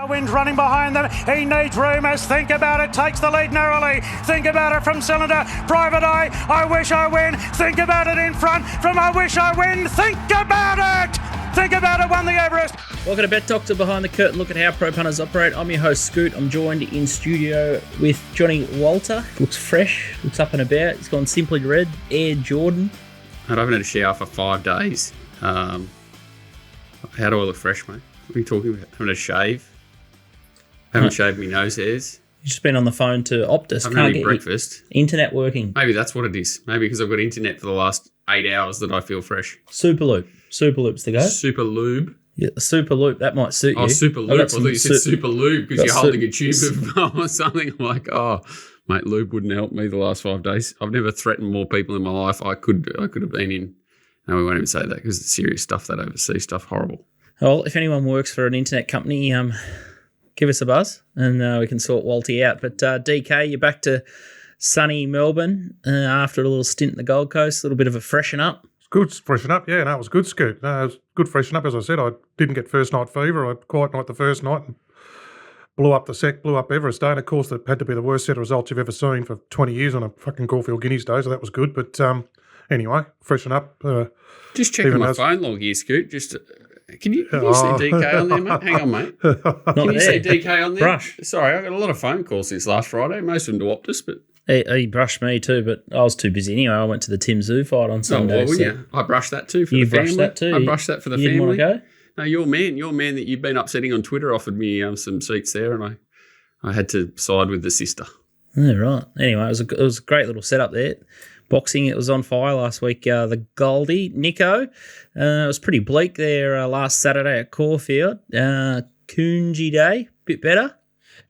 Wind running behind them. He needs room as Think About It takes the lead narrowly. Think About It from Cylinder. Private Eye, I Wish I Win. Think About It in front from I Wish I Win. Think About It! Think About It won the Everest. Welcome to Bet Doctor Behind the Curtain. Look at how pro punters operate. I'm your host, Scoot. I'm joined in studio with Johnny Walter. Looks fresh, looks up and about. He's gone Simply Red, Air Jordan. I haven't had a shower for 5 days. How do I look fresh, mate? What are you talking about? Haven't had a shave. Haven't shaved my nose hairs. You've just been on the phone to Optus. Haven't had any breakfast. Internet working. Maybe that's what it is. Maybe because I've got internet for the last 8 hours that I feel fresh. Superloop. Superloop's the go. Super lube. Yeah, Superloop. That might suit you. Oh, Super Lube. I thought you said Super Lube because you're holding a tube of or something. I'm like, oh, mate, lube wouldn't help me the last 5 days. I've never threatened more people in my life. I could have been in. No, we won't even say that because it's serious stuff, that overseas stuff, horrible. Well, if anyone works for an internet company, give us a buzz and we can sort Walty out. But DK, you're back to sunny Melbourne after a little stint in the Gold Coast, a little bit of a freshen up. It's good freshen up, yeah. No, it was good, Scoot. No, it was good freshen up. As I said, I didn't get first night fever. I had quiet night the first night and blew up Everest Day. And, of course, that had to be the worst set of results you've ever seen for 20 years on a fucking Caulfield Guineas Day, so that was good. But anyway, freshen up. Just checking my phone log here, Scoot. Just... Can you see DK on there, mate? Hang on, mate. Can you see DK on there? Brush. Sorry, I got a lot of phone calls since last Friday, most of them to Optus, but... He brushed me too, but I was too busy anyway. I went to the Tim Zoo fight on Sunday. Oh, well, yeah. I brushed that too for the family. You brushed that too? I brushed that for the family. You didn't want to go? No, your man that you've been upsetting on Twitter offered me some seats there, and I had to side with the sister. Yeah, right. Anyway, it was a great little setup there. Boxing, it was on fire last week. The Goldie, Nico, it was pretty bleak there last Saturday at Caulfield. Coonji Day, bit better.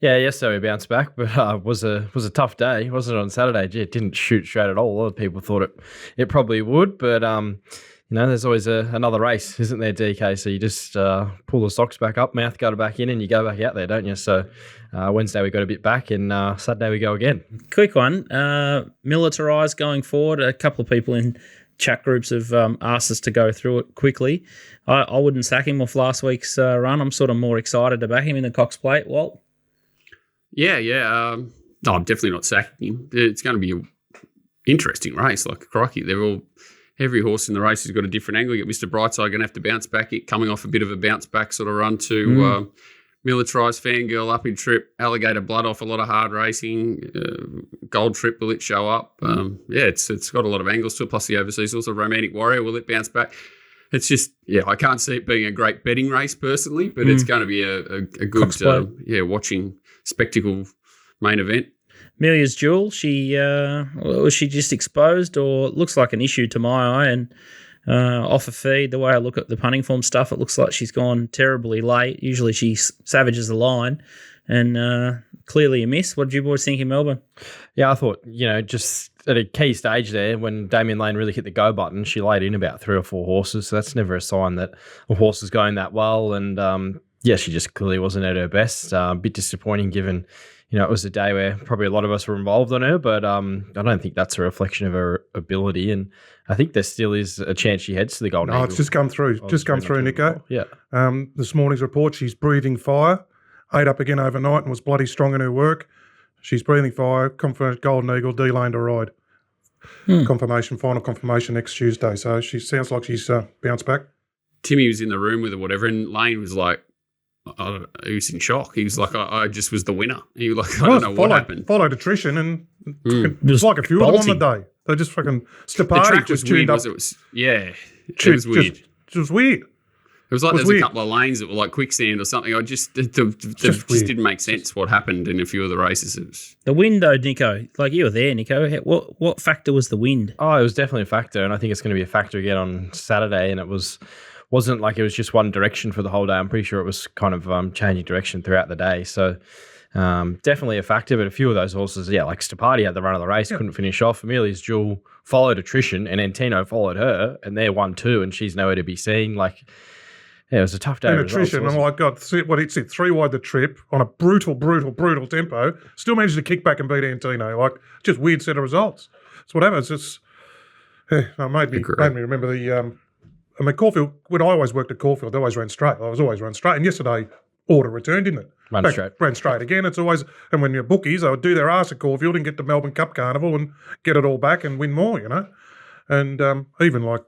Yeah, yesterday we bounced back, but it was a tough day, wasn't it, on Saturday? Gee, it didn't shoot straight at all. A lot of people thought it probably would, but there's always another race, isn't there, DK? So you just pull the socks back up, mouth guard back in, and you go back out there, don't you? So Wednesday we got a bit back, and Saturday we go again. Quick one, militarised going forward. A couple of people in chat groups have asked us to go through it quickly. I wouldn't sack him off last week's run. I'm sort of more excited to back him in the Cox Plate. Walt? Yeah. No, I'm definitely not sacking him. It's going to be an interesting race, like crikey. Every horse in the race has got a different angle. You got Mr. Brightside going to have to bounce back, coming off a bit of a bounce back sort of run to militarised Fangirl, Up in Trip, Alligator Blood off a lot of hard racing, Gold Trip, will it show up? It's got a lot of angles to it, plus the overseas also Romantic Warrior, will it bounce back? It's just, I can't see it being a great betting race personally, but it's going to be a good, watching spectacle main event. Amelia's Jewel, was she just exposed, or it looks like an issue to my eye, and off a feed, the way I look at the punting form stuff, it looks like she's gone terribly late. Usually she savages the line, and clearly a miss. What did you boys think in Melbourne? Yeah, I thought, just at a key stage there, when Damien Lane really hit the go button, she laid in about 3 or 4 horses, so that's never a sign that a horse is going that well, and she just clearly wasn't at her best. A bit disappointing given, it was a day where probably a lot of us were involved on her, but I don't think that's a reflection of her ability. And I think there still is a chance she heads to the Golden Eagle. It's just come through. Nico. Yeah. This morning's report, she's breathing fire, ate up again overnight and was bloody strong in her work. She's breathing fire, confirmed Golden Eagle, D-Lane to ride. Final confirmation next Tuesday. So she sounds like she's bounced back. Timmy was in the room with her, whatever, and Lane was like, he was in shock. He was like, I just was the winner. He was like, I don't know what happened. Followed attrition, and it was like a few of them on the day. They just fucking The track was weird, was it? It was weird. It was weird. It was like there was a couple of lanes that were like quicksand or something. It just didn't make sense what happened in a few of the races. The wind, though, Nico, like you were there, Nico. What factor was the wind? Oh, it was definitely a factor, and I think it's going to be a factor again on Saturday, and it wasn't like it was just one direction for the whole day. I'm pretty sure it was kind of changing direction throughout the day. So definitely a factor, but a few of those horses, like Stopardi had the run of the race, couldn't finish off. Amelia's Jewel followed attrition, and Antino followed her, and they're 1-2, and she's nowhere to be seen. It was a tough day. And attrition, and it said 3 wide the trip on a brutal tempo, still managed to kick back and beat Antino. Just weird set of results. That's what happens. It's made me remember the Caulfield, when I always worked at Caulfield, they always ran straight. I was always run straight. And yesterday, order returned, didn't it? Run straight. again. It's always, and when you're bookies, they would do their arse at Caulfield and get the Melbourne Cup Carnival and get it all back and win more, And even like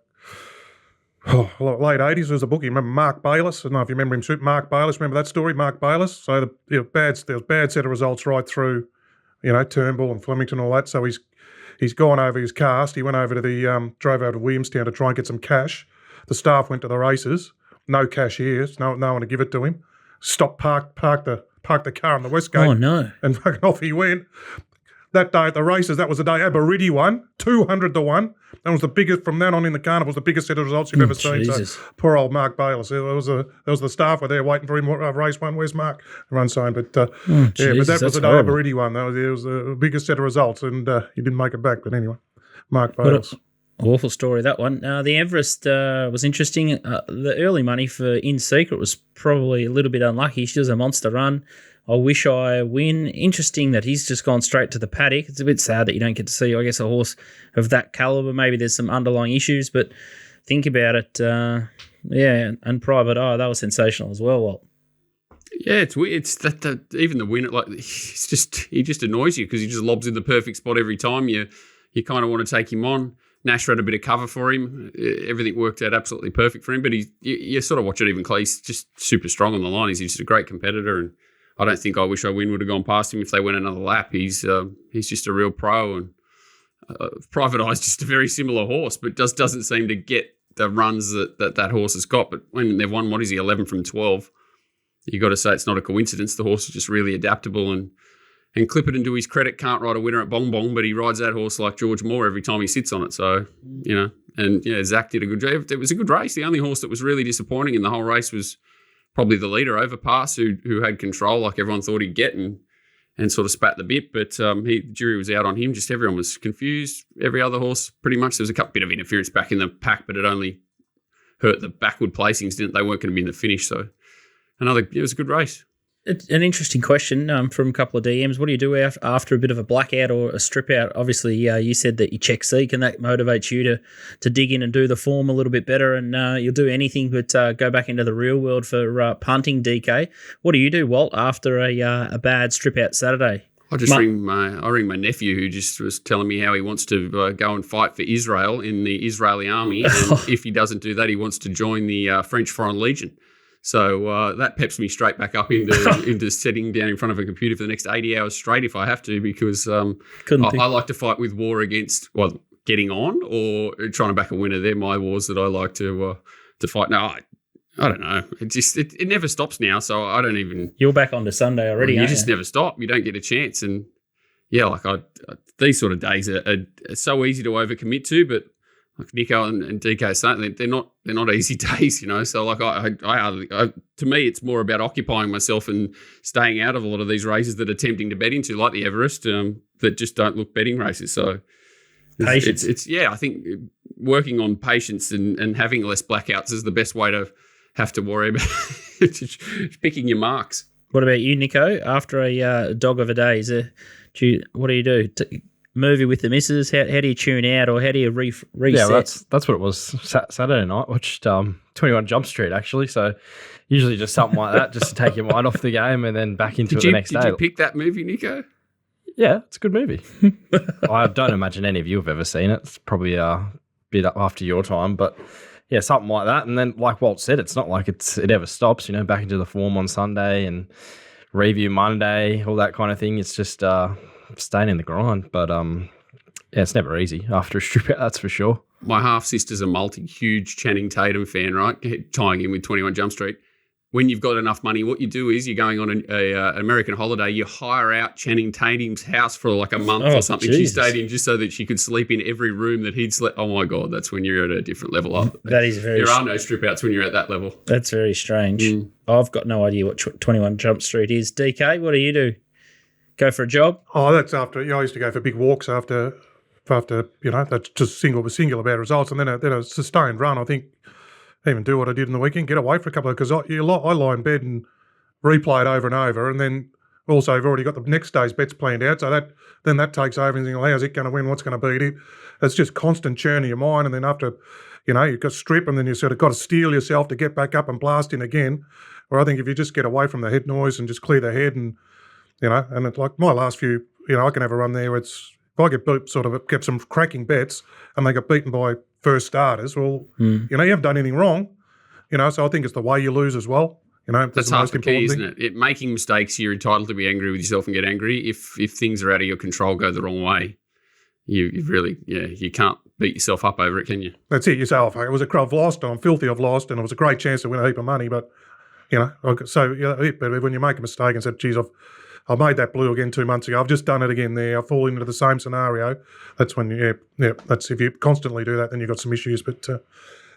late 80s, there was a bookie. Remember Mark Bayliss? I don't know if you remember him. Mark Bayliss, remember that story? Mark Bayliss. So there was bad set of results right through, Turnbull and Flemington and all that. So he's gone over his cast. He went over to drove over to Williamstown to try and get some cash. The staff went to the races. No cashiers. No one to give it to him. Parked the car on the West Gate. Oh, no. And fucking off he went. That day at the races, that was the day AZZOPARDI won, 200 to 1. That was the biggest, from then on in the carnival, was the biggest set of results you've ever seen. Jesus. So poor old Mark Bayliss. There was the staff were there waiting for him. Race one, where's Mark? Run sign. But but that was the day AZZOPARDI won. It was the biggest set of results, and he didn't make it back. But anyway, Mark Bayliss. Awful story, that one. The Everest was interesting. The early money for In Secret was probably a little bit unlucky. She does a monster run. I wish I win. Interesting that he's just gone straight to the paddock. It's a bit sad that you don't get to see, I guess, a horse of that calibre. Maybe there's some underlying issues, but think about it. And Private Eye, that was sensational as well, Walt. Yeah, it's weird. It's that even the winner, he just annoys you because he just lobs in the perfect spot every time. You kind of want to take him on. Nash had a bit of cover for him. Everything worked out absolutely perfect for him. But you sort of watch it even. He's just super strong on the line. He's just a great competitor, and I don't think I Wish I Win would have gone past him if they went another lap. He's just a real pro, and Private Eye's just a very similar horse, but just doesn't seem to get the runs that horse has got. But when they've won, 11 from 12, you got to say it's not a coincidence. The horse is just really adaptable, and Clipperton, to his credit, can't ride a winner at Bong Bong, but he rides that horse like George Moore every time he sits on it. So, Zach did a good job. It was a good race. The only horse that was really disappointing in the whole race was probably the leader, Overpass, who had control like everyone thought he'd get and sort of spat the bit. But the jury was out on him. Just everyone was confused. Every other horse, pretty much. There was a bit of interference back in the pack, but it only hurt the backward placings. They weren't going to be in the finish. So it was a good race. It's an interesting question from a couple of DMs. What do you do after a bit of a blackout or a strip out? Obviously, you said that you check Seek, and that motivates you to dig in and do the form a little bit better, and you'll do anything but go back into the real world for punting, DK. What do you do, Walt, after a bad strip out Saturday? I ring my nephew, who just was telling me how he wants to go and fight for Israel in the Israeli army, and if he doesn't do that, he wants to join the French Foreign Legion. So that peps me straight back up into sitting down in front of a computer for the next 80 hours straight if I have to, because I like to fight with war against, getting on or trying to back a winner. They're my wars that I like to fight. Now, I don't know. It never stops now, so I don't even... You're back on to Sunday already, You just never stop. You don't get a chance. And, these sort of days are so easy to overcommit to, but like Nico and DK saying, they're not easy days, So to me, it's more about occupying myself and staying out of a lot of these races that are tempting to bet into, like the Everest, that just don't look betting races. So patience. I think working on patience and having less blackouts is the best way to have to worry about picking your marks. What about you, Nico? After a dog of a day, what do you do? Movie with the missus? How do you tune out, or how do you reset? Yeah, that's what it was. Saturday night, watched 21 Jump Street, actually. So usually just something like that, just to take your mind off the game and then back into it the next day. Did you pick that movie, Nico? Yeah, it's a good movie. I don't imagine any of you have ever seen it. It's probably a bit up after your time, but yeah, something like that. And then, like Walt said, it's not like it ever stops. Back into the form on Sunday and review Monday, all that kind of thing. It's just staying in the grind, but it's never easy after a strip out, that's for sure. My half sister's a huge Channing Tatum fan, right? Tying in with 21 Jump Street. When you've got enough money, what you do is you're going on an American holiday. You hire out Channing Tatum's house for like a month or something. Jesus. She stayed in just so that she could sleep in every room that he'd slept. Oh my God, that's when you're at a different level up. That is very. There are no strip outs when you're at that level. That's very strange. I've got no idea what 21 Jump Street is. DK, what do you do? Go for a jog? Oh, that's after. I used to go for big walks after that's just singular bad results, and then a sustained run. I think even do what I did in the weekend, get away for a couple of, because I lie in bed and replay it over and over, and then Also, you've already got the next day's bets planned out, so that takes over and you think, well, how's it going to win? What's going to beat it? It's just constant churn in your mind, and then after, you've got strip, and then you sort of got to steel yourself to get back up and blast in again. Or I think if you just get away from the head noise and just clear the head, and and it's like my last few, I can have a run there. If I get some cracking bets and they get beaten by first starters, well, you haven't done anything wrong, So I think it's the way you lose as well. That's half the key, isn't it? Making mistakes, you're entitled to be angry with yourself and get angry. If things are out of your control, go the wrong way, you really, you can't beat yourself up over it, can you? That's it. You say, it was I've lost, and I'm filthy, I've lost, and it was a great chance to win a heap of money, but, but when you make a mistake and say, geez, I made that blue again 2 months ago, I've just done it again there, I fall into the same scenario, that's when, that's if you constantly do that, then you've got some issues, but...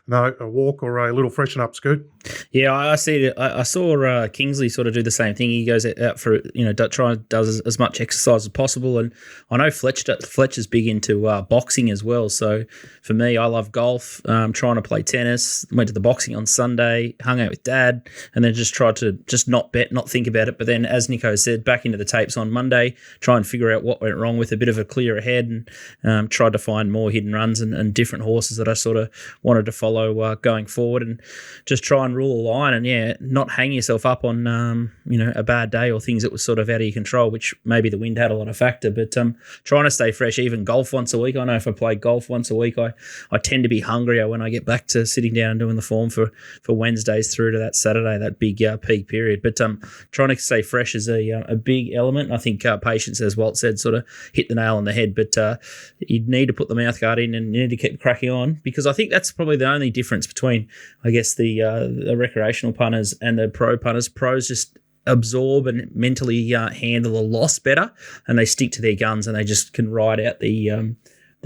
No, a walk or a little freshen up's good. Yeah, I see it. I saw Kingsley sort of do the same thing. He goes out for, does as much exercise as possible. And I know Fletcher's big into boxing as well. So for me, I love golf, trying to play tennis, went to the boxing on Sunday, hung out with Dad, and then just tried to just not bet, not think about it. But then, as Nico said, back into the tapes on Monday, try and figure out what went wrong with a bit of a clearer head, and tried to find more hidden runs and different horses that I sort of wanted to follow going forward, and just try and rule a line, and not hang yourself up on a bad day or things that was sort of out of your control, which maybe the wind had a lot of factor, but trying to stay fresh. Even golf once a week, I know if I play golf once a week, I tend to be hungrier when I get back to sitting down and doing the form for Wednesdays through to that Saturday, that big peak period. But trying to stay fresh is a big element. I think patience, as Walt said, sort of hit the nail on the head, but you need to put the mouth guard in and you need to keep cracking on, because I think that's probably the only difference between, I guess, the recreational punters and the pro punters. Pros just absorb and mentally handle a loss better, and they stick to their guns, and they just can ride out the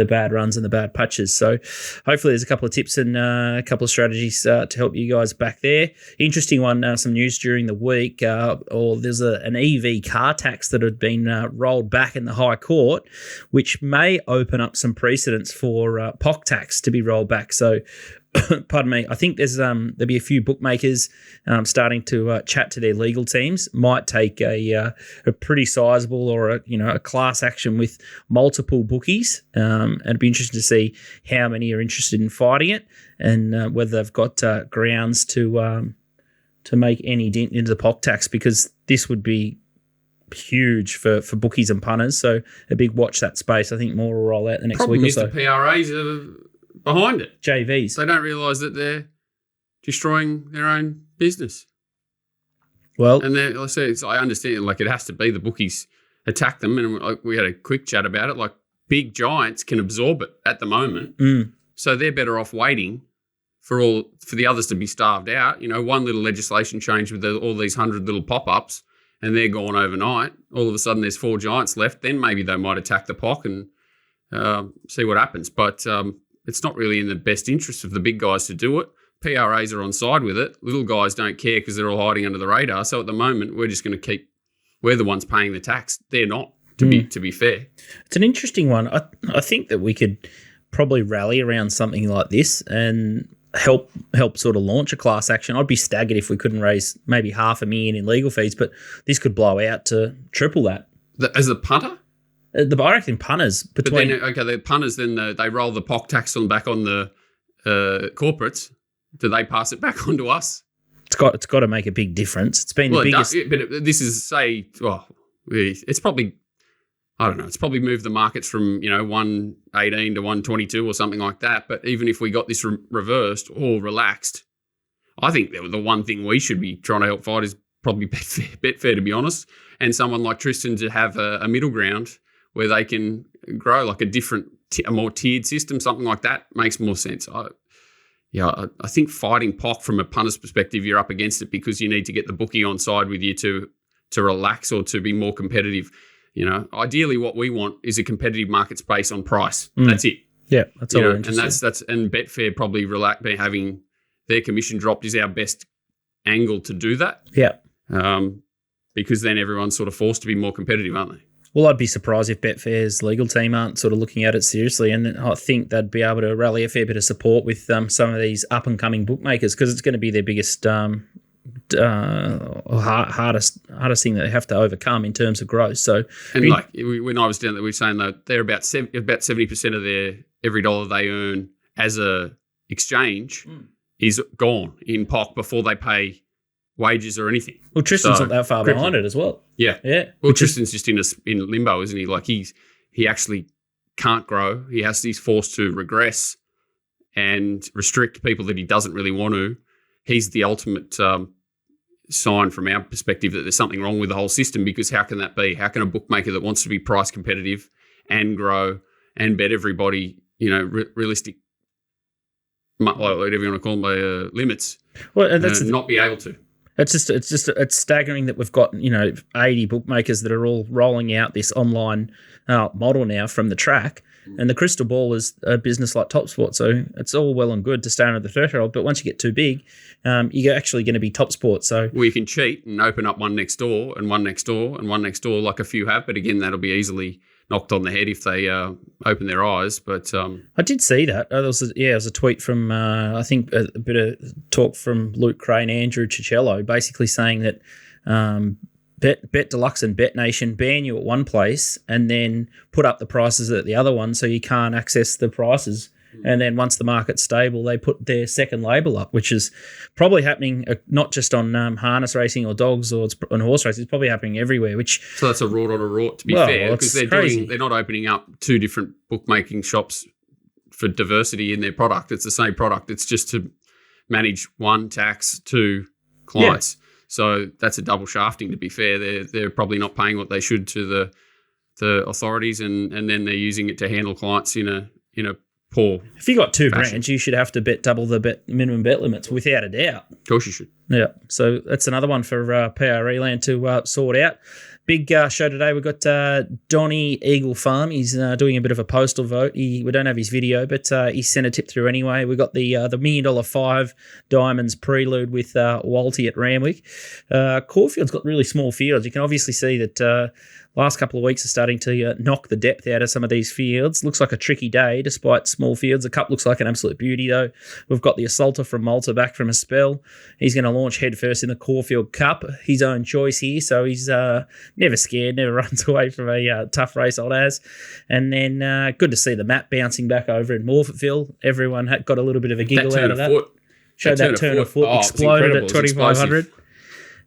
bad runs and the bad patches. So hopefully there's a couple of tips and a couple of strategies to help you guys back there. Interesting one, some news during the week, there's an EV car tax that had been rolled back in the High Court, which may open up some precedents for POC tax to be rolled back. So pardon me, I think there'll be a few bookmakers starting to chat to their legal teams. Might take a pretty sizable or a class action with multiple bookies, and it'd be interesting to see how many are interested in fighting it, and whether they've got grounds to make any dent into the POC tax, because this would be huge for bookies and punters. So a big watch that space. I think more will roll out the next week or so. The PRAs are behind it. JVs. They don't realise that they're destroying their own business. Well, and I understand, it has to be the bookies attack them, and we had a quick chat about it. Like, big giants can absorb it at the moment, so they're better off waiting for the others to be starved out. One little legislation change with all these 100 little pop-ups, and they're gone overnight. All of a sudden, there's 4 giants left. Then maybe they might attack the POC and see what happens. But it's not really in the best interest of the big guys to do it. PRAs are on side with it. Little guys don't care because they're all hiding under the radar. So at the moment, we're just going to we're the ones paying the tax. They're not, to be fair. It's an interesting one. I think that we could probably rally around something like this and help sort of launch a class action. I'd be staggered if we couldn't raise maybe $500,000 in legal fees, but this could blow out to triple that. As a punter? I reckon punters between. But then, the punters, then they roll the POC tax back on the corporates. Do they pass it back on to us? It's got to make a big difference. It's been the biggest. But this is it's probably, I don't know. It's probably moved the markets from 118 to 122 or something like that. But even if we got this reversed or relaxed, I think the one thing we should be trying to help fight is probably Betfair, to be honest, and someone like Tristan to have a middle ground where they can grow like a more tiered system, something like that makes more sense. I think fighting POC from a punter's perspective, you're up against it because you need to get the bookie on side with you to relax or to be more competitive. Ideally what we want is a competitive market space on price. That's it. Yeah, that's all we're interested in. And Betfair probably having their commission dropped is our best angle to do that. Yeah. Because then everyone's sort of forced to be more competitive, aren't they? Well, I'd be surprised if Betfair's legal team aren't sort of looking at it seriously, and I think they'd be able to rally a fair bit of support with some of these up-and-coming bookmakers, because it's going to be their biggest hardest thing that they have to overcome in terms of growth. So, and when I was down there, we were saying that they're about 70% of their every dollar they earn as a exchange is gone in POC before they pay wages or anything. Well, Tristan's not that far behind it as well. Yeah. Well, Tristan's just in limbo, isn't he? Like he actually can't grow. He's forced to regress and restrict people that he doesn't really want to. He's the ultimate sign from our perspective that there's something wrong with the whole system, because how can that be? How can a bookmaker that wants to be price competitive and grow and bet everybody, realistic, whatever you want to call them, limits, not be able to? It's staggering that we've got 80 bookmakers that are all rolling out this online model now from the track, and the crystal ball is a business like TopSport. So it's all well and good to stay under the threshold, but once you get too big, you're actually going to be TopSport. So you can cheat and open up one next door and one next door and one next door, like a few have, but again, that'll be easily knocked on the head if they open their eyes. But I did see that. There was a tweet from I think a bit of talk from Luke Crane, Andrew Cicello, basically saying that Bet Deluxe and Bet Nation ban you at one place and then put up the prices at the other one, so you can't access the prices. And then once the market's stable, they put their second label up, which is probably happening not just on harness racing or dogs or on horse racing. It's probably happening everywhere. So that's a rort on a rort, to be fair, because they're not opening up two different bookmaking shops for diversity in their product. It's the same product. It's just to manage one tax, two clients. Yeah. So that's a double shafting, to be fair. They're probably not paying what they should to the authorities, and then they're using it to handle clients in a poor If you got two fashion. brands, you should have to bet double the minimum bet limits, without a doubt. Of course you should. Yeah, so that's another one for PRE Land to sort out. Big show today. We've got Donny Eagle Farm. He's doing a bit of a postal vote. We don't have his video, but he sent a tip through anyway. We've got the $1 million 5 Diamonds Prelude with Walty at Randwick. Caulfield's got really small fields. You can obviously see that last couple of weeks are starting to knock the depth out of some of these fields. Looks like a tricky day despite small fields. The Cup looks like an absolute beauty though. We've got the Assaulter from Malta back from a spell. He's going to launch headfirst in the Caulfield Cup. His own choice here, so he's never scared, never runs away from a tough race, old as. And then good to see the map bouncing back over in Morfettville. Everyone got a little bit of a giggle out of that. Showed that turn of foot, exploded at 2,500.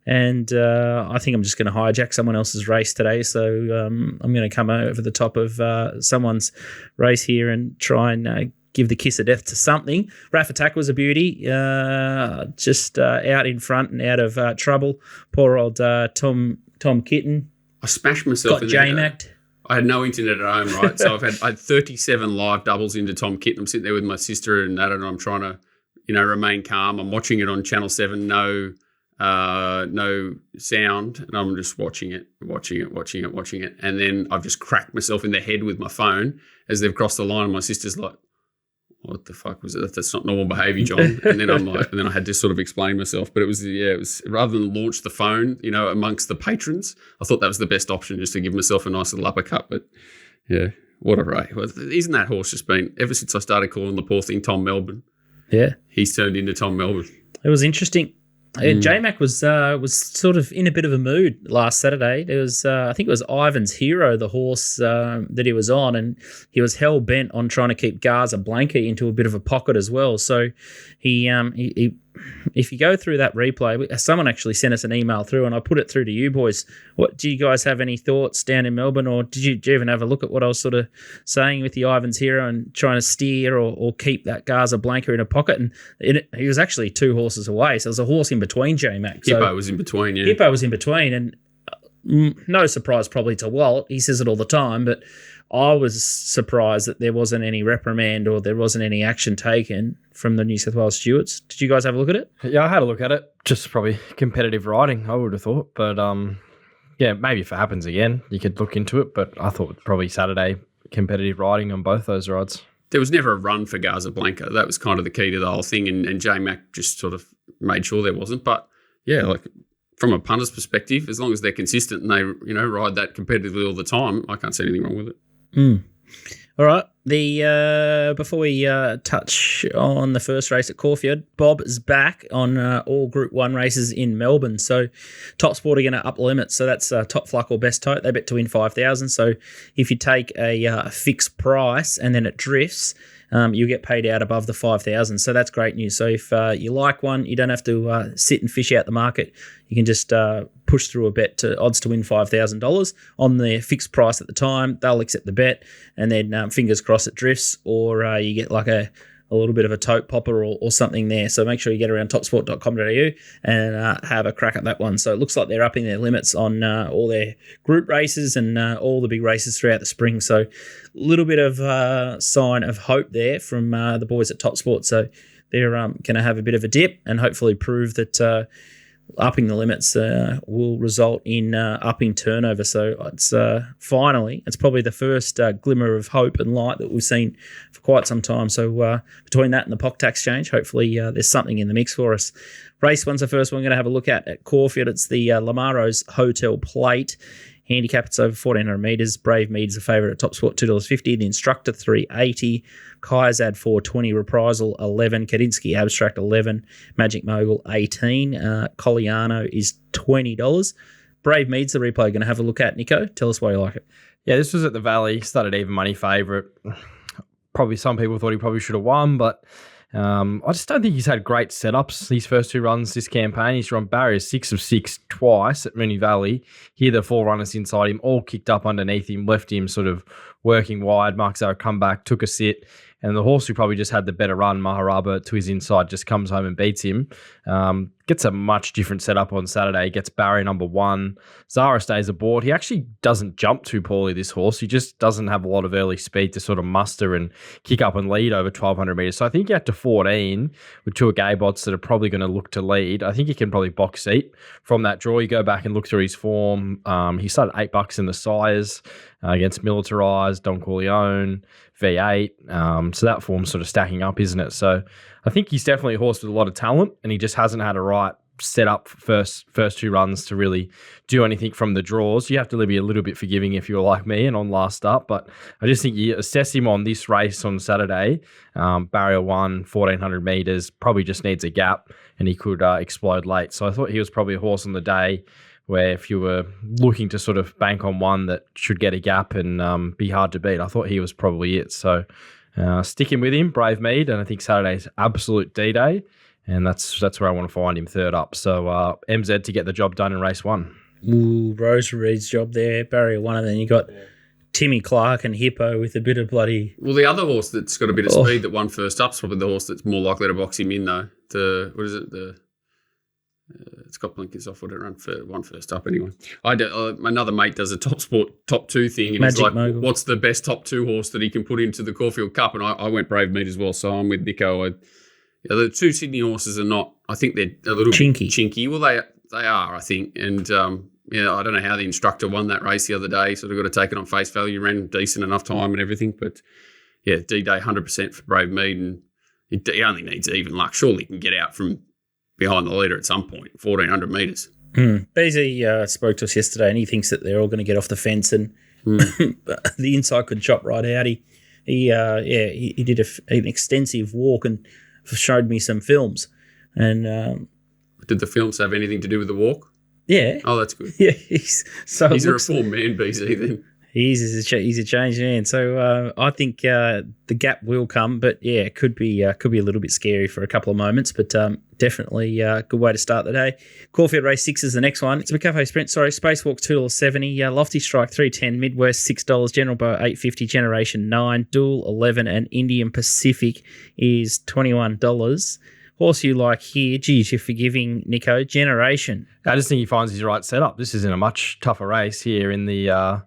And I think I'm just going to hijack someone else's race today. So I'm going to come over the top of someone's race here and try and give the kiss of death to something. Raff Attack was a beauty, just out in front and out of trouble. Poor old Tom Kitten. I smashed myself in J-Macked. I had no internet at home, right? So I had 37 live doubles into Tom Kitten. I'm sitting there with my sister and that, and I'm trying to, remain calm. I'm watching it on Channel 7, no sound, and I'm just watching it. And then I've just cracked myself in the head with my phone as they've crossed the line, and my sister's like, what the fuck was it? That's not normal behaviour, John. And then I'm like, and then I had to sort of explain myself. But it was rather than launch the phone, amongst the patrons, I thought that was the best option, just to give myself a nice little uppercut. But yeah, what a race. Well, isn't that horse just been, ever since I started calling the poor thing Tom Melbourne? Yeah. He's turned into Tom Melbourne. It was interesting. J-Mac was sort of in a bit of a mood last Saturday. There was, I think it was Ivan's Hero, the horse that he was on, and he was hell bent on trying to keep Garza Blanca into a bit of a pocket as well. So he if you go through that replay, someone actually sent us an email through, and I put it through to you boys. What do you guys have any thoughts down in Melbourne, or did you even have a look at what I was sort of saying with the Ivan's Hero and trying to steer or keep that Garza Blanca in a pocket? And he was actually 2 horses away, so there was a horse in between J-Mac. Hippo was in between, yeah. Hippo was in between, and no surprise probably to Walt. He says it all the time, but I was surprised that there wasn't any reprimand or there wasn't any action taken from the New South Wales stewards. Did you guys have a look at it? Yeah, I had a look at it. Just probably competitive riding, I would have thought. But yeah, maybe if it happens again, you could look into it. But I thought probably Saturday competitive riding on both those rides. There was never a run for Garza Blanca. That was kind of the key to the whole thing. And J-Mac just sort of made sure there wasn't. But yeah, like from a punter's perspective, as long as they're consistent and they, ride that competitively all the time, I can't see anything wrong with it. All right. Before we touch on the first race at Caulfield, Bob is back on all Group 1 races in Melbourne. So TopSport are going to up the limits. So that's top fluck or best tote. They bet to win 5,000. So if you take a fixed price and then it drifts, you get paid out above the 5,000. So that's great news. So if you like one, you don't have to sit and fish out the market. You can just push through a bet to odds to win $5,000 on the fixed price at the time. They'll accept the bet, and then fingers crossed it drifts, or you get like a little bit of a tote popper or something there. So make sure you get around topsport.com.au and have a crack at that one. So it looks like they're upping their limits on all their group races and all the big races throughout the spring. So a little bit of sign of hope there from the boys at TopSport. So they're going to have a bit of a dip and hopefully prove that upping the limits will result in upping turnover. So it's probably the first glimmer of hope and light that we've seen for quite some time. So between that and the POC Tax change, hopefully there's something in the mix for us. Race one's the first one we're going to have a look at Caulfield. It's the Lamaro's Hotel Plate. Handicap, it's over 1,400 metres. Brave Mead's a favourite at TopSport, $2.50. The Instructor, $3.80. Kaizad, $4.20. Reprisal, $11. Kadinsky Abstract, $11. Magic Mogul, $18. Colliano is $20. Brave Mead's the replay going to have a look at. Nico, tell us why you like it. Yeah, this was at the Valley. Started even money favourite. Probably some people thought he probably should have won, but I just don't think he's had great setups these first two runs this campaign. He's run barriers 6 of 6 twice at Moonee Valley. Here, the 4 runners inside him, all kicked up underneath him, left him sort of working wide. Mark Zara come back, took a sit, and the horse who probably just had the better run, Maharaba, to his inside, just comes home and beats him. Gets a much different setup on Saturday. Gets barrier number 1. Zara stays aboard. He actually doesn't jump too poorly, this horse. He just doesn't have a lot of early speed to sort of muster and kick up and lead over 1,200 metres. So I think you have to 14 with 2 Gaybots that are probably going to look to lead. I think he can probably box seat from that draw. You go back and look through his form. He started $8 in the Sires against Militarised, Don Corleone, V8. So that form's sort of stacking up, isn't it? So I think he's definitely a horse with a lot of talent, and he just hasn't had a right set up first 2 runs to really do anything from the draws. You have to be a little bit forgiving if you're like me and on last up, but I just think you assess him on this race on Saturday, barrier 1, 1,400 metres, probably just needs a gap, and he could explode late. So I thought he was probably a horse on the day where if you were looking to sort of bank on one that should get a gap and be hard to beat, I thought he was probably it. So sticking with him, Brave Mead, and I think Saturday's absolute D-Day, and that's where I want to find him third up. So MZ to get the job done in race 1. Ooh, Rose Reed's job there, barrier 1, and then you got Timmy Clark and Hippo with a bit of bloody... Well, the other horse that's got a bit of speed that won first up's probably the horse that's more likely to box him in, though. Scott Blinkers off, would it run for one first up anyway? Another mate does a TopSport top 2 thing, and Magic he's like, Mogul. what's the best top 2 horse that he can put into the Caulfield Cup? And I went Brave Mead as well, so I'm with Nico. The 2 Sydney horses are not, I think they're a little Chinky. bit chinky. Well, they are, I think. And, I don't know how the Instructor won that race the other day. Sort of got to take it on face value. Ran decent enough time and everything. But, yeah, D-Day 100% for Brave Mead. And he only needs even luck. Surely he can get out from behind the leader at some point, 1,400 metres. BZ spoke to us yesterday, and he thinks that they're all going to get off the fence, and the inside could chop right out. He did an extensive walk and showed me some films. And did the films have anything to do with the walk? Yeah. Oh, that's good. Yeah, he's a reformed man, BZ, then. He's a changed man. So I think the gap will come, but yeah, it could be a little bit scary for a couple of moments, but definitely a good way to start the day. Caulfield Race 6 is the next one. It's a McCafe Sprint, Spacewalk $2.70, Lofty Strike $3.10, Midwest $6, General Bow $8.50, Generation 9, Dual $11, and Indian Pacific is $21. Horse you like here, geez, you're forgiving, Nico, Generation. I just think he finds his right setup. This is in a much tougher race here in the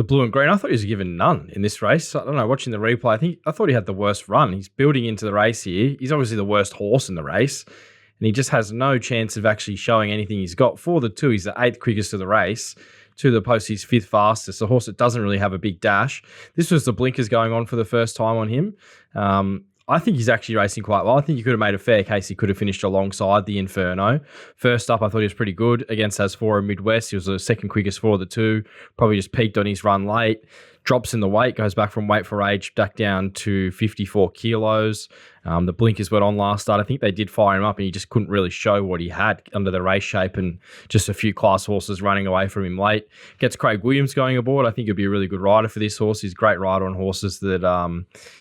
blue and green. I thought he was given none in this race. I don't know, watching the replay, I thought he had the worst run. He's building into the race here. He's obviously the worst horse in the race, and he just has no chance of actually showing anything he's got. For the 2, he's the 8th quickest of the race. To the post, he's 5th fastest. A horse that doesn't really have a big dash. This was the blinkers going on for the first time on him. I think he's actually racing quite well. I think you could have made a fair case he could have finished alongside the Inferno. First up, I thought he was pretty good against Asfora Midwest. He was the 2nd quickest for the 2. Probably just peaked on his run late. drops in the weight, goes back from weight for age back down to 54 kilos. The blinkers went on last start. I think they did fire him up and he just couldn't really show what he had under the race shape, and just a few class horses running away from him late. Gets Craig Williams going aboard. I think he'll be a really good rider for this horse. He's a great rider on horses that,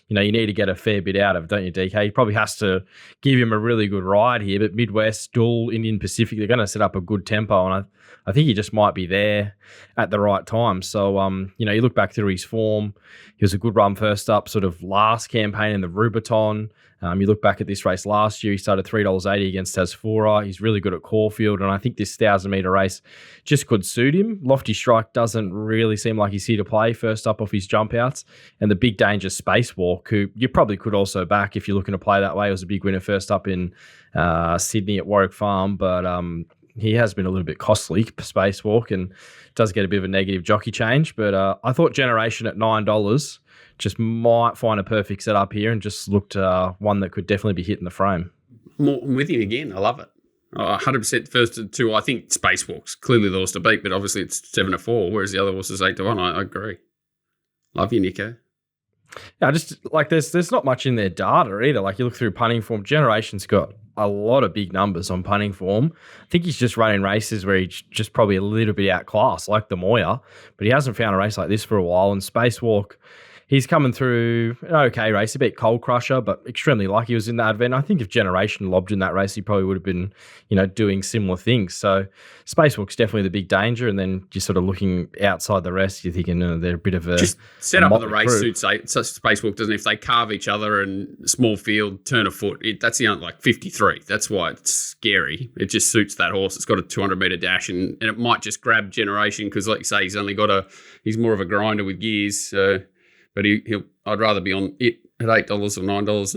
you need to get a fair bit out of, don't you, DK? He probably has to give him a really good ride here, but Midwest, Dual, Indian Pacific, they're going to set up a good tempo, and I think he just might be there at the right time. So, you look back through his form, he was a good run first up, sort of last campaign in the Rubiton. You look back at this race last year, he started $3.80 against Tasfora. He's really good at Caulfield, and I think this 1,000-metre race just could suit him. Lofty Strike doesn't really seem like he's here to play first up off his jump outs. And the Big Danger Spacewalk, who you probably could also back if you're looking to play that way. He was a big winner first up in Sydney at Warwick Farm, but he has been a little bit costly, Spacewalk, and does get a bit of a negative jockey change. But I thought Generation at $9 just might find a perfect setup here, and just looked one that could definitely be hitting the frame. I'm with you again. I love it. 100% first to 2. I think Spacewalk's clearly the horse to beat, but obviously it's 7-4, whereas the other horse is 8-1. I agree. Love you, Nico. Yeah, just like there's not much in their data either. Like you look through punting form, Generation's got a lot of big numbers on punting form. I think he's just running races where he's just probably a little bit outclassed, like the Moya, but he hasn't found a race like this for a while. And Spacewalk, he's coming through an okay race. He beat Cold Crusher, but extremely lucky he was in that event. I think if Generation lobbed in that race, he probably would have been, doing similar things. So Spacewalk's definitely the big danger. And then just sort of looking outside the rest, you're thinking they're a bit of a just set up of the race suits such Spacewalk doesn't. If they carve each other and small field, turn a foot, that's the only 53. That's why it's scary. It just suits that horse. It's got a 200-metre dash, and it might just grab Generation because, like you say, he's more of a grinder with gears. But I'd rather be on it at $8 or $9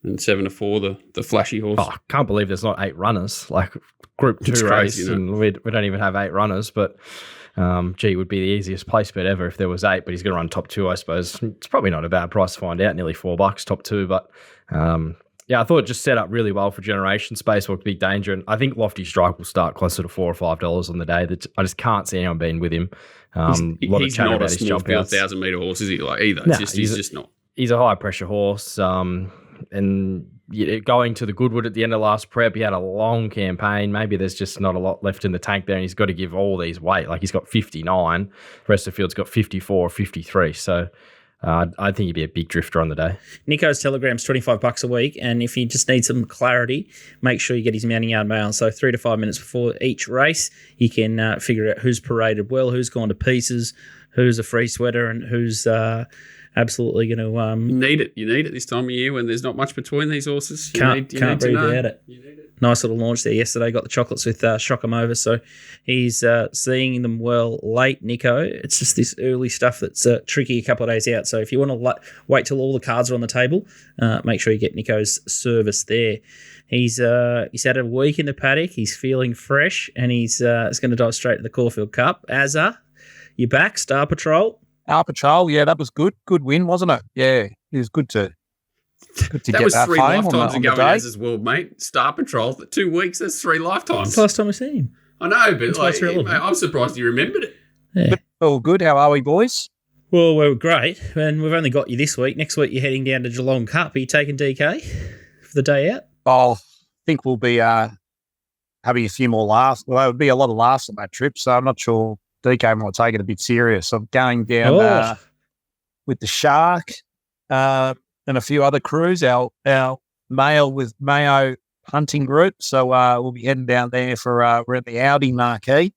and 7-4, the flashy horse. Oh, I can't believe there's not 8 runners. Like Group 2 It's race, crazy, and we don't even have 8 runners. But it would be the easiest place bet ever if there was 8. But he's going to run top 2, I suppose. It's probably not a bad price to find out. Nearly $4 top 2, but. I thought it just set up really well for Generation. Spacewalk, big danger, and I think Lofty Strike will start closer to $4 or $5 on the day. I just can't see anyone being with him. He's not a small field 1,000-metre horse, is he? Either. No, he's just not. He's a high pressure horse. And going to the Goodwood at the end of last prep, he had a long campaign. Maybe there's just not a lot left in the tank there, and he's got to give all these weight. Like he's got 59, the rest of the field's got 54 or 53. So. I think he'd be a big drifter on the day. Nico's Telegram's $25 a week, and if you just need some clarity, make sure you get his mounting yard mail. So 3 to 5 minutes before each race, you can figure out who's paraded well, who's gone to pieces, who's a free sweater, and who's absolutely going to... You need it this time of year when there's not much between these horses. Can't breathe without it. You need it. Nice little launch there yesterday. Got the chocolates with Shock 'em over. So he's seeing them well late, Nico. It's just this early stuff that's tricky a couple of days out. So if you want to wait till all the cards are on the table, make sure you get Nico's service there. He's had a week in the paddock. He's feeling fresh, and he's going to dive straight to the Caulfield Cup. Azza, you back? Star Patrol? Our Patrol, yeah, that was good. Good win, wasn't it? Yeah, it was good to that get was that 3 fame lifetimes on the ago in day. Az's world, mate. Star Patrol, 2 weeks, that's 3 lifetimes. It's the last time we've seen him. I know, but That's mate, I'm surprised you remembered it. Yeah. All good. How are we, boys? Well, we're great, and we've only got you this week. Next week, you're heading down to Geelong Cup. Are you taking DK for the day out? I think we'll be having a few more laughs. Well, there would be a lot of laughs on that trip, so I'm not sure DK might take it a bit serious. I'm going down with the Shark and a few other crews, our Mail with Mayo hunting group. So we'll be heading down there for we're at the Audi marquee.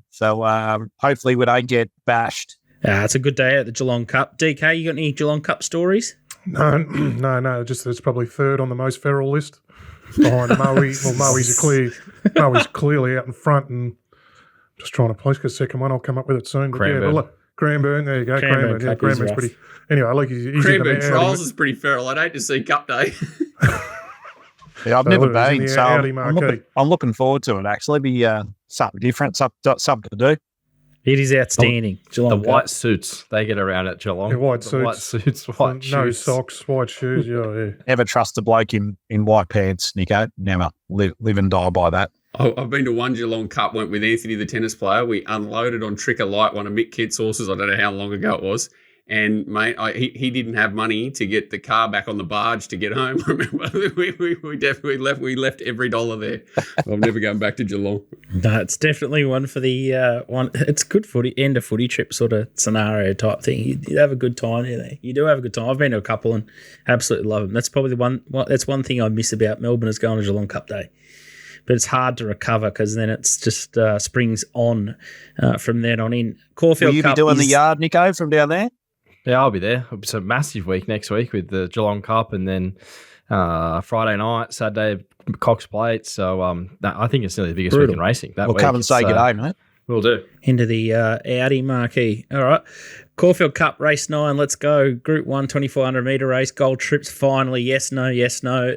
So hopefully we don't get bashed. It's a good day at the Geelong Cup. DK, you got any Geelong Cup stories? No. Just it's probably third on the most feral list behind Moe. Well, Moe's clearly out in front, and just trying to place the second one. I'll come up with it soon. But Cranbourne. look, Cranbourne, there you go. Cranbourne Yeah, Cup is Cranbourne's rough. pretty. Anyway, I like he's Cranbourne Trials is pretty feral. I'd hate to see Cup Day. Yeah, I've So never it was in been, the so Audi I'm marquee. looking forward to it. Actually, be something different, something to do. It is outstanding. The Geelong Cup. white suits they get around at Geelong. Yeah, white The suits. white suits, white shoes. No socks, white shoes. Yeah. Never trust a bloke in white pants, Nico. Never live and die by that. I've been to one Geelong Cup, went with Anthony, the tennis player. We unloaded on Tricker Light, one of Mick Kent's horses. I don't know how long ago it was. And, mate, he didn't have money to get the car back on the barge to get home. Remember, we definitely left. We left every dollar there. I'm never going back to Geelong. No, it's definitely one for the one. It's good footy, end of footy trip sort of scenario type thing. You have a good time there. You do have a good time. I've been to a couple and absolutely love them. That's probably that's one thing I miss about Melbourne is going to Geelong Cup Day. But it's hard to recover because then it's just springs on from then on in. Caulfield Will you Cup be doing the yard, Nico, from down there? Yeah, I'll be there. It's a massive week next week with the Geelong Cup and then Friday night, Saturday, Cox Plate. So I think it's nearly the biggest week in racing that we'll week. Come and say good day, mate. We'll do. Into the Audi marquee. All right. Caulfield Cup race 9. Let's go. Group 1, 2,400 metre race. Gold Trips finally. Yes, no, yes, no.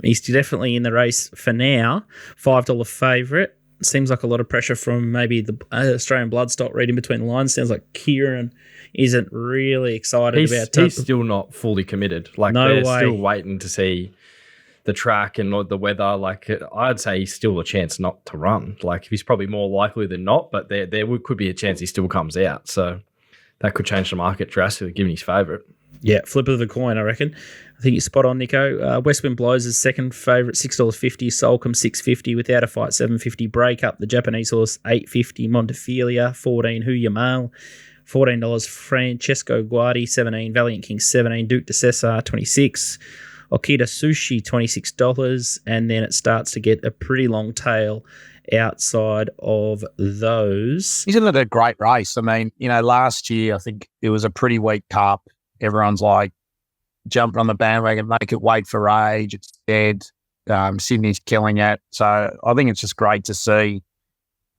He's definitely in the race for now. $5 favourite. Seems like a lot of pressure from maybe the Australian Bloodstock reading between the lines. Sounds like Kieran isn't really excited about it. He's still not fully committed. Like they're still waiting to see the track and the weather. Like I'd say he's still a chance not to run. Like he's probably more likely than not, but there could be a chance he still comes out. So that could change the market drastically, given his favourite. Yeah, flip of the coin, I reckon. I think you're spot on, Nico. Westwind Blows is second favourite, $6.50. Solcombe, $6.50. Without a Fight, $7.50. Breakup, the Japanese horse, $8.50. Montefilia, $14. Who Mail, $14. Francesco Guardi, $17. Valiant King, $17. Duke de Cesar, $26. Okita Sushi, $26. And then it starts to get a pretty long tail outside of those. Isn't it a great race? I mean, last year I think it was a pretty weak cup. Everyone's like jumping on the bandwagon, make it wait for age. It's dead. Sydney's killing it. So I think it's just great to see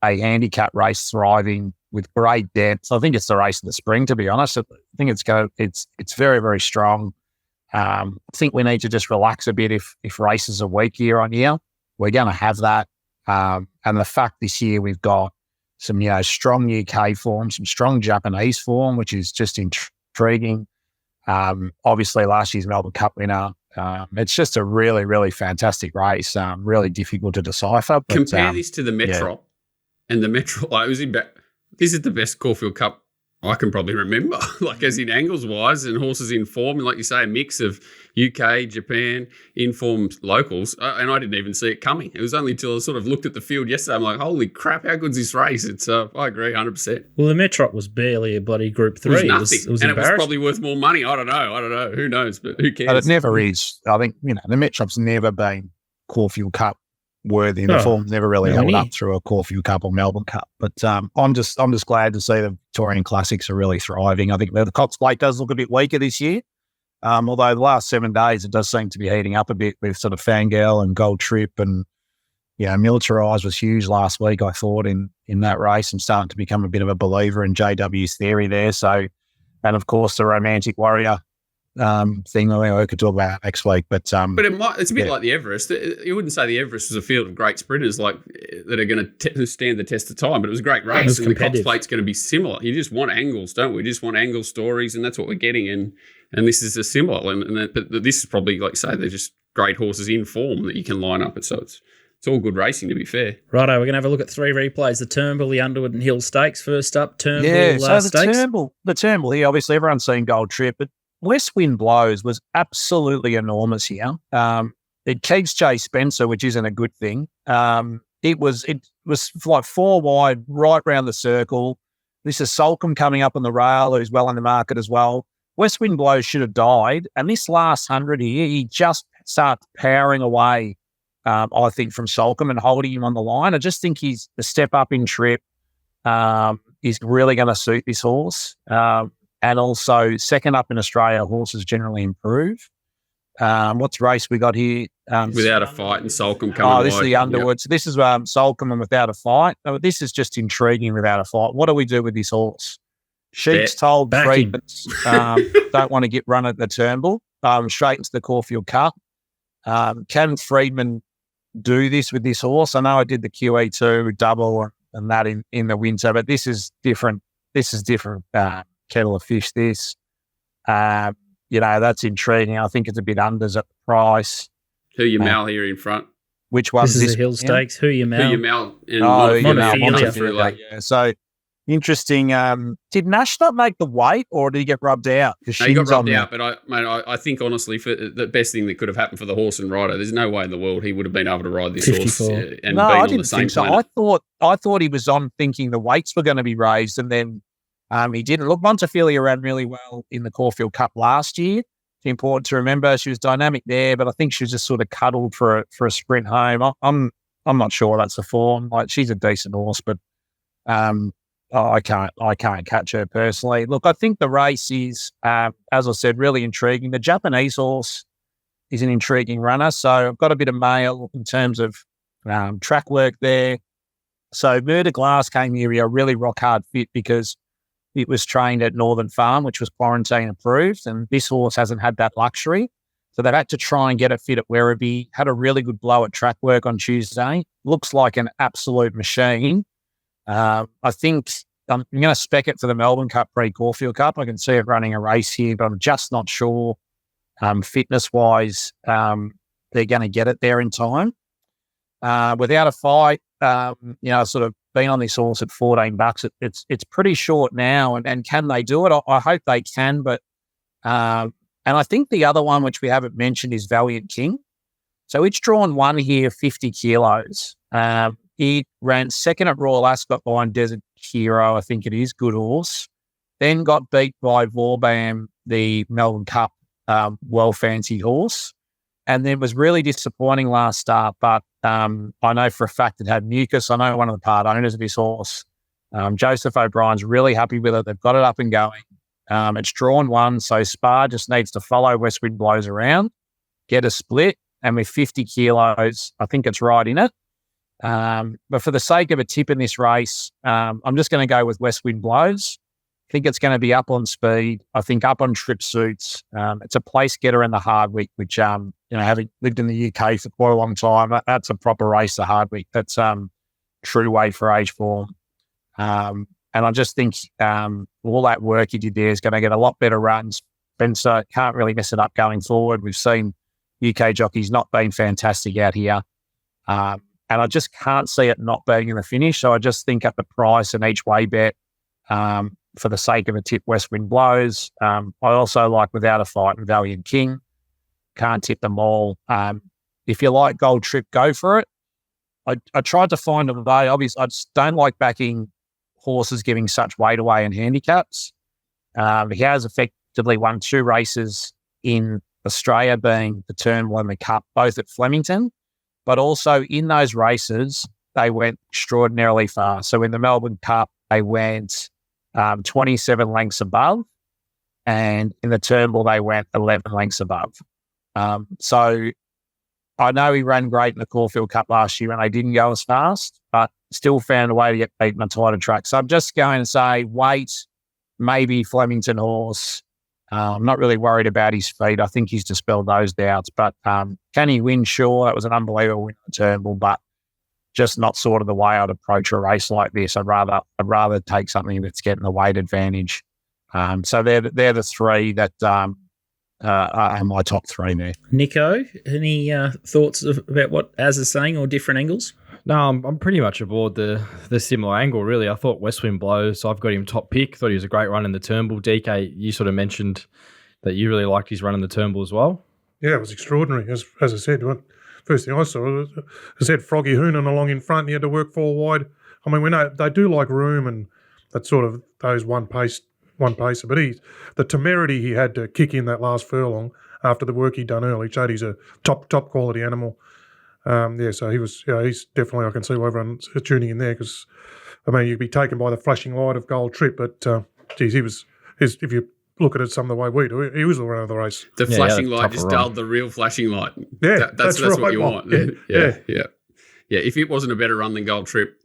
a handicap race thriving with great depth. I think it's the race of the spring, to be honest. I think it's very, very strong. I think we need to just relax a bit if races are weak year on year. We're going to have that. And the fact this year we've got some, strong UK form, some strong Japanese form, which is just intriguing. Obviously last year's Melbourne Cup winner. It's just a really, really fantastic race. Really difficult to decipher. But, compare this to the Metro, and the Metro. This is the best Caulfield Cup I can probably remember. Like as in angles wise and horses in form, and like you say, a mix of UK, Japan, informed locals. And I didn't even see it coming. It was only until I sort of looked at the field yesterday. I'm like, holy crap, how good's this race? It's I agree 100%. Well, the Metrop was barely a bloody Group 3. It was nothing. It was and it was probably worth more money. I don't know. Who knows? But who cares? But it never is. I think, the Metrop's never been Caulfield Cup worthy. The form's never really held up through a Caulfield Cup or Melbourne Cup. But I'm just glad to see the Victorian Classics are really thriving. I think the Cox Plate does look a bit weaker this year. Although the last 7 days, it does seem to be heating up a bit with sort of Fangirl and Gold Trip and, Militarised was huge last week, I thought, in that race. I'm starting to become a bit of a believer in JW's theory there. So, and of course, the Romantic Warrior thing that we could talk about next week. But it's a bit like the Everest. You wouldn't say the Everest was a field of great sprinters like that are going to stand the test of time, but it was a great race. And the Cox Plate's going to be similar. You just want angles, don't we? We just want angle stories, and that's what we're getting. And this is a similar. But this is probably, like you say, they're just great horses in form that you can line up. So it's all good racing, to be fair. Righto, we're going to have a look at 3 replays. The Turnbull, the Underwood and Hill Stakes. First up, Turnbull Stakes. The Turnbull here, obviously everyone's seen Gold Trip, but Westwind Blows was absolutely enormous here. It keeps Jay Spencer, which isn't a good thing. It was like 4 wide, right round the circle. This is Solcombe coming up on the rail, who's well in the market as well. Westwind Blows should have died. And this last 100 here, he just starts powering away, I think, from Solcombe and holding him on the line. I just think the step up in trip is really going to suit this horse. And also, second up in Australia, horses generally improve. What's race we got here? Without a Fight and Solcombe coming. This is the Underwood. Yep. So this is Solcombe and Without a Fight. This is just intriguing, Without a Fight. What do we do with this horse? Sheik's told Friedman don't want to get run at the Turnbull. Straight into the Caulfield Cup. Can Friedman do this with this horse? I know I did the QE2 double and that in the winter, but this is different. Kettle of fish, this. That's intriguing. I think it's a bit unders at the price. Who Mal here in front? which one's This is this a hill one? stakes. Who you Who Mal? you Mal and Montefiore. Montefiore. Yeah. So interesting. Did Nash not make the weight, or did he get rubbed out? No, he got rubbed out, but I think honestly, for the best thing that could have happened for the horse and rider, there's no way in the world he would have been able to ride this 54. horse and No, been I on the didn't same think so. planet. I thought he was on thinking the weights were going to be raised, and then he didn't. Look, Montefiore ran really well in the Caulfield Cup last year. It's important to remember she was dynamic there, but I think she was just sort of cuddled for a sprint home. I'm not sure that's the form. Like, she's a decent horse, but I can't catch her personally. Look, I think the race is, as I said, really intriguing. The Japanese horse is an intriguing runner, so I've got a bit of mail in terms of track work there. So Murder Glass came here a really rock hard fit because it was trained at Northern Farm, which was quarantine approved, and this horse hasn't had that luxury. So they've had to try and get it fit at Werribee. Had a really good blow at track work on Tuesday. Looks like an absolute machine. I think I'm going to spec it for the Melbourne Cup pre-Caulfield Cup. I can see it running a race here, but I'm just not sure fitness-wise they're going to get it there in time. Without a fight, sort of been on this horse at $14. It's pretty short now, and can they do it? I hope they can, but and I think the other one, which we haven't mentioned, is Valiant King. So it's drawn one here, 50 kilos. He ran second at Royal Ascot behind Desert Hero, I think it is, good horse. Then got beat by Vauban, the Melbourne Cup well-fancied horse. And then was really disappointing last start, but I know for a fact it had mucus. I know one of the part owners of this horse, Joseph O'Brien's really happy with it. They've got it up and going. It's drawn one, so Spa just needs to follow West Wind Blows around, get a split, and with 50 kilos, I think it's right in it. But for the sake of a tip in this race, I'm just going to go with West Wind Blows. I think it's going to be up on speed. I think up on trip suits. It's a place getter in the Hardwick, which, having lived in the UK for quite a long time, that's a proper race, the Hardwick. That's true weight for age form. And I just think all that work he did there is going to get a lot better runs. Spencer can't really mess it up going forward. We've seen UK jockeys not being fantastic out here. And I just can't see it not being in the finish. So I just think at the price and each way bet, for the sake of a tip, West Wind Blows. I also like Without a Fight and Valiant King. Can't tip them all. If you like Gold Trip, go for it. I tried to find a way. Obviously, I just don't like backing horses giving such weight away in handicaps. He has effectively won 2 races in Australia, being the Turnbull and the Cup, both at Flemington. But also in those races, they went extraordinarily far. So in the Melbourne Cup, they went 27 lengths above, and in the Turnbull, they went 11 lengths above. So I know he ran great in the Caulfield Cup last year and they didn't go as fast, but still found a way to get beaten on tighter track. So I'm just going to say weight, maybe Flemington horse. I'm not really worried about his feet. I think he's dispelled those doubts. But can he win? Sure, that was an unbelievable win at Turnbull, but just not sort of the way I'd approach a race like this. I'd rather take something that's getting the weight advantage. So they're the 3 that are my top 3 there. Nico, any thoughts about what Az is saying or different angles? No, I'm pretty much aboard the similar angle, really. I thought West Wind Blows, I've got him top pick. Thought he was a great run in the Turnbull. DK, you sort of mentioned that you really liked his run in the Turnbull as well. Yeah, it was extraordinary. As I said, first thing I saw, I said Froggy Hoonan along in front. He had to work 4 wide. I mean, we know they do like room and that sort of those one pacer. But the temerity he had to kick in that last furlong after the work he'd done early showed he's a top quality animal. So he was. He's definitely. I can see why everyone's tuning in there because, I mean, you'd be taken by the flashing light of Gold Trip, but he was. If you look at it some of the way we do, he was the runner of the race. The flashing light just dulled the real flashing light. Yeah, that's right, what you want. Yeah. If it wasn't a better run than Gold Trip,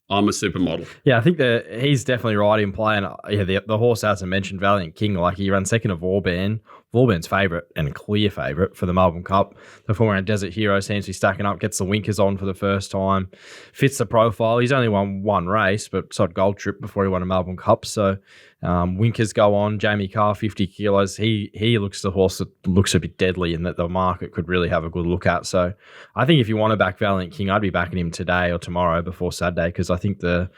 I'm a supermodel. Yeah, I think he's definitely right in play. And the horse, as I mentioned, Valiant King, like he ran second at Vauban, Vauban's favourite and clear favourite for the Melbourne Cup. The former Desert Hero seems to be stacking up, gets the winkers on for the first time, fits the profile. He's only won one race, but sod Gold Trip before he won a Melbourne Cup. So winkers go on. Jamie Carr, 50 kilos. He looks the horse that looks a bit deadly and that the market could really have a good look at. So I think if you want to back Valiant King, I'd be backing him today or tomorrow before Saturday, because I think the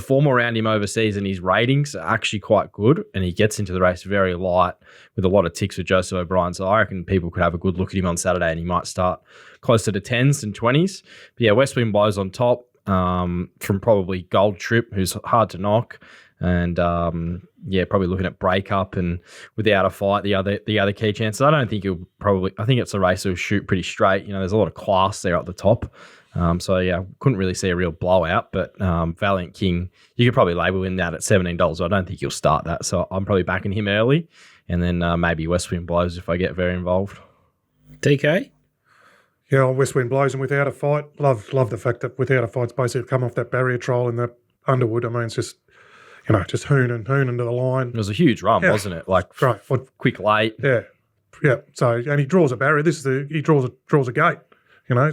form around him overseas and his ratings are actually quite good, and he gets into the race very light with a lot of ticks with Joseph O'Brien. So I reckon people could have a good look at him on Saturday, and he might start closer to 10s than 20s. But yeah, West Wind Blows on top from probably Gold Trip, who's hard to knock. And probably looking at Breakup and Without a Fight, the other key chances. I don't think I think it's a race that'll shoot pretty straight. There's a lot of class there at the top. Couldn't really see a real blowout, but Valiant King, you could probably label him that at $17. I don't think you'll start that. So I'm probably backing him early, and then maybe West Wind Blows if I get very involved. DK? Yeah, West Wind Blows and Without a Fight. Love the fact that Without a Fight's basically come off that barrier trial in the Underwood. I mean, it's just, just hooning to the line. It was a huge run, wasn't it? Like, right. Quick late. Yeah. So, and he draws a barrier. He draws a gate.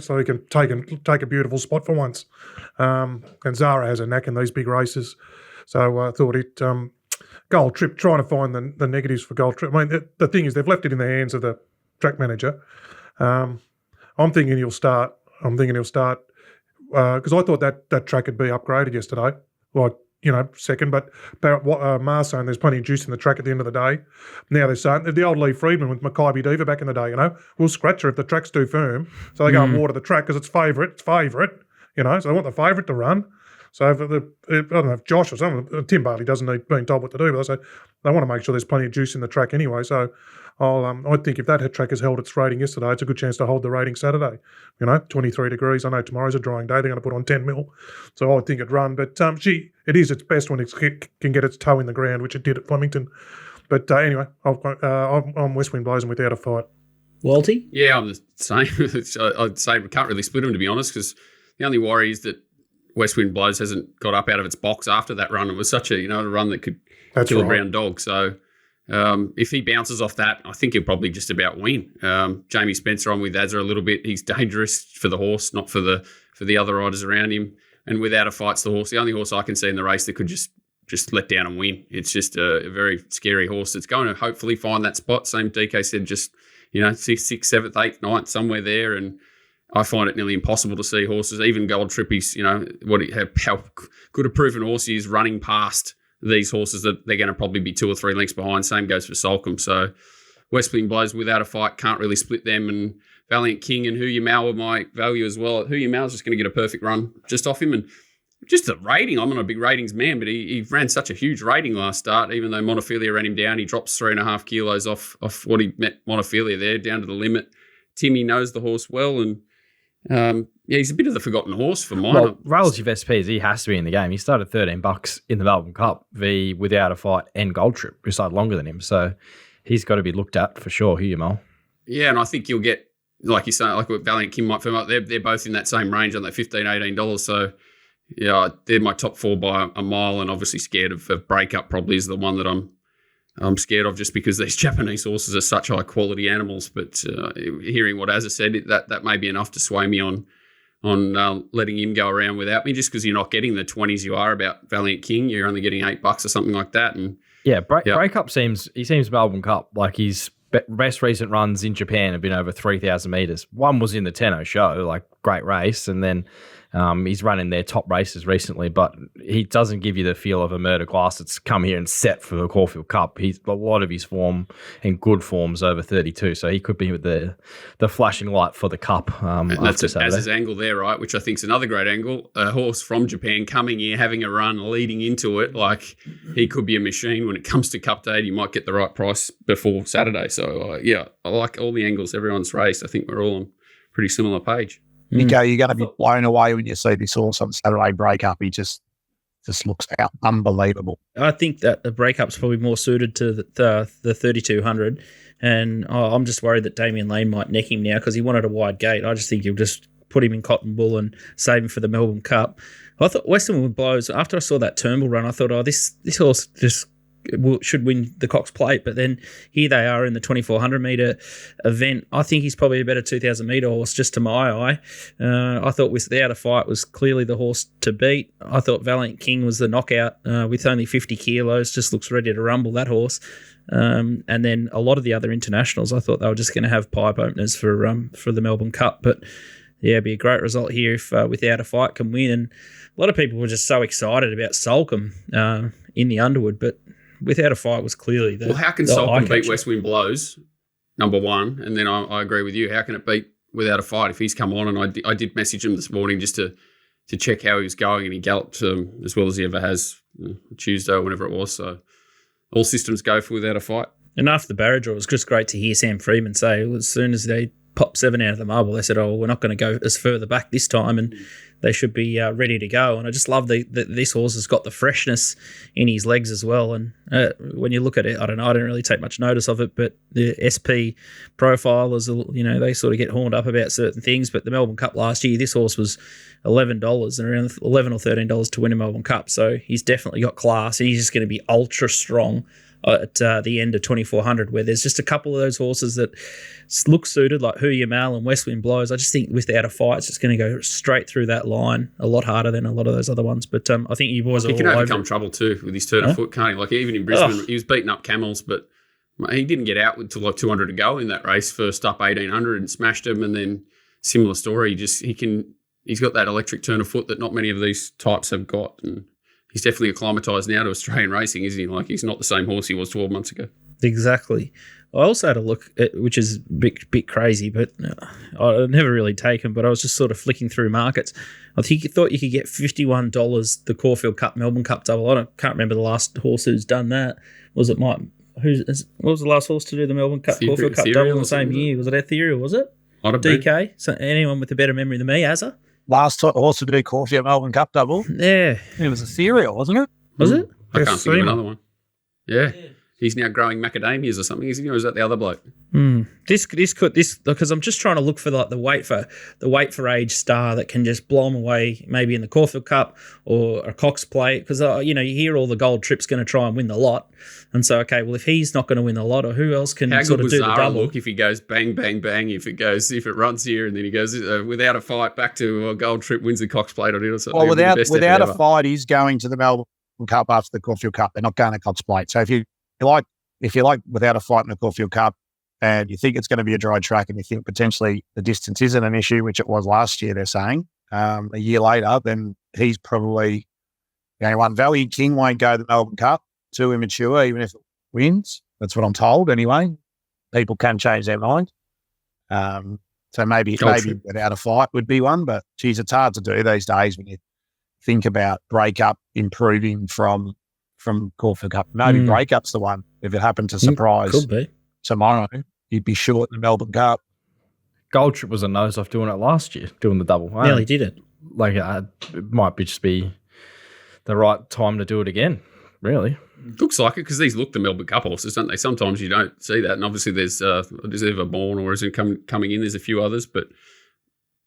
So he can take a beautiful spot for once. And Zara has a knack in these big races. So I thought Gold Trip, trying to find the negatives for Gold Trip. I mean, the thing is, they've left it in the hands of the track manager. I'm thinking he'll start because I thought that track would be upgraded yesterday. Second, but Mar's saying there's plenty of juice in the track at the end of the day. Now they're saying the old Lee Friedman with Mackay Diva back in the day, we'll scratch her if the track's too firm. So they go and water the track because it's favourite, so they want the favourite to run. So I don't know if Josh or someone, Tim Barley doesn't need being told what to do, but they want to make sure there's plenty of juice in the track anyway. So I think if that track has held its rating yesterday, it's a good chance to hold the rating Saturday. 23 degrees. I know tomorrow's a drying day. They're going to put on 10 mil. So I think it'd run. But it is its best when it can get its toe in the ground, which it did at Flemington. But anyway, I'm West Wind Blows and Without a Fight. Walty? Yeah, I'm the same. I'd say we can't really split them, to be honest, because the only worry is that West Wind Blows hasn't got up out of its box after that run. It was such a run that could kill a brown dog. So if he bounces off that, I think he'll probably just about win. Jamie Spencer on with Azza a little bit. He's dangerous for the horse, not for the other riders around him. And Without a Fight's the horse. The only horse I can see in the race that could just let down and win. It's just a very scary horse that's going to hopefully find that spot. Same DK said, just 6th, 7th, 8th, 9th, somewhere there. And I find it nearly impossible to see horses, even Gold Trippies, how good a proven horse he is running past these horses that they're going to probably be 2 or 3 lengths behind. Same goes for Solcombe. So West Wind Blows Without a Fight, can't really split them. And Valiant King and Who You Mal were my value as well. Who You Mal is just going to get a perfect run just off him. And just the rating, I'm not a big ratings man, but he ran such a huge rating last start, even though Montefilia ran him down. He drops 3.5 kilos off what he met Montefilia there, down to the limit. Timmy knows the horse well, and he's a bit of the forgotten horse for mine. Well, relative SPs, he has to be in the game. He started $13 in the Melbourne Cup Without a Fight and Gold Trip, who started longer than him. So he's got to be looked at for sure, Hugh Mel. Yeah, and I think you'll get, like you say, like what Valiant King might firm up, they're both in that same range on that $15, $18. So yeah, they're my top 4 by a mile, and obviously scared of Breakup probably is the one that I'm scared of, just because these Japanese horses are such high quality animals. But hearing what Azza said, that may be enough to sway me on letting him go around without me, just because you're not getting the 20s you are about Valiant King. You're only getting $8 or something like that. And Breakup seems Melbourne Cup like his best recent runs in Japan have been over 3,000 metres. One was in the Tenno show, like great race, and then he's running their top races recently, but he doesn't give you the feel of a murder class that's come here and set for the Caulfield Cup. He's a lot of his form and good forms over 32, so he could be with the flashing light for the Cup. And that's Az's angle there, right? Which I think is another great angle. A horse from Japan coming here, having a run, leading into it, like he could be a machine. When it comes to Cup Day, you might get the right price before Saturday. So I like all the angles everyone's raced. I think we're all on pretty similar page. Nico, you're going to be blown away when you see this horse on Saturday Breakup. He just looks unbelievable. I think that the Breakup's probably more suited to the 3,200, and I'm just worried that Damien Lane might neck him now because he wanted a wide gate. I just think he'll just put him in cotton wool and save him for the Melbourne Cup. I thought Western Blows, after I saw that Turnbull run, I thought, this horse just should win the Cox Plate, but then here they are in the 2,400 metre event. I think he's probably a better 2,000 metre horse, just to my eye. I thought Without a Fight was clearly the horse to beat. I thought Valiant King was the knockout with only 50 kilos, just looks ready to rumble, that horse. And then a lot of the other internationals, I thought they were just going to have pipe openers for the Melbourne Cup, but yeah, it'd be a great result here if Without a Fight can win. And a lot of people were just so excited about Soulcombe in the Underwood, but Without a Fight was clearly the. Well, how can Soulcombe beat West Wind Blows, number one? And then I agree with you. How can it beat Without a Fight if he's come on? And I did message him this morning just to check how he was going, and he galloped as well as he ever has Tuesday or whenever it was. So all systems go for Without a Fight. And after the barrier draw, it was just great to hear Sam Freeman say, as soon as they popped 7 out of the marble, they said, we're not going to go as further back this time, and they should be ready to go. And I just love that this horse has got the freshness in his legs as well. And when you look at it, I don't know, I didn't really take much notice of it, but the SP profile is, they sort of get horned up about certain things. But the Melbourne Cup last year, this horse was $11 and around $11 or $13 to win a Melbourne Cup. So he's definitely got class, and he's just going to be ultra strong at the end of 2,400, where there's just a couple of those horses that look suited, like Who You Mal and West Wind Blows. I just think Without a Fight, it's just going to go straight through that line a lot harder than a lot of those other ones. But I think you boys are all over. He can overcome trouble too with his turn of foot, can't he? Like even in Brisbane, he was beating up camels, but he didn't get out until like 200 to go in that race. First up 1,800 and smashed him, and then similar story. He's got that electric turn of foot that not many of these types have got, and he's definitely acclimatised now to Australian racing, isn't he? Like he's not the same horse he was 12 months ago. Exactly. I also had a look at, which is a bit crazy, but I never really taken, but I was just sort of flicking through markets. I think you thought you could get $51 the Caulfield Cup, Melbourne Cup double. I can't remember the last horse who's done that. Was it Mike? What was the last horse to do the Melbourne Cup, Caulfield Cup double in the same year? Was it Ethereal, was it? DK? So anyone with a better memory than me, Azza? Last horse to do Caulfield Melbourne Cup double. Yeah. It was a cereal, wasn't it? Was it? I can't think of another one. Yeah. He's now growing macadamias or something, isn't he? Or is that the other bloke? This because I'm just trying to look for like the weight for age star that can just blow them away, maybe in the Caulfield Cup or a Cox Plate, because you hear all the gold trips going to try and win the lot, and so okay, well if he's not going to win the lot, or who else can sort of do the double? Look, if he goes bang bang bang, if it runs here and then he goes Without a Fight back to a gold trip, wins the Cox Plate or something. Well, without a fight, he's going to the Melbourne Cup after the Caulfield Cup. They're not going to Cox Plate. So if you like Without a Fight in the Caulfield Cup, and you think it's going to be a dry track, and you think potentially the distance isn't an issue, which it was last year, they're saying, a year later, then he's probably the only one. Valiant King won't go to the Melbourne Cup, too immature, even if it wins. That's what I'm told anyway. People can change their mind. So maybe Without a Fight would be one, but geez, it's hard to do these days when you think about breakup improving from Caulfield Cup. Maybe breakup's the one. If it happened to surprise could be tomorrow, you'd be short in the Melbourne Cup. Gold Trip was a nose off doing it last year, doing the double. Nearly did it. Like it might just be the right time to do it again, really. Looks like it, because these look the Melbourne Cup horses, don't they? Sometimes you don't see that, and obviously there's Everborn, or is it coming in? There's a few others, but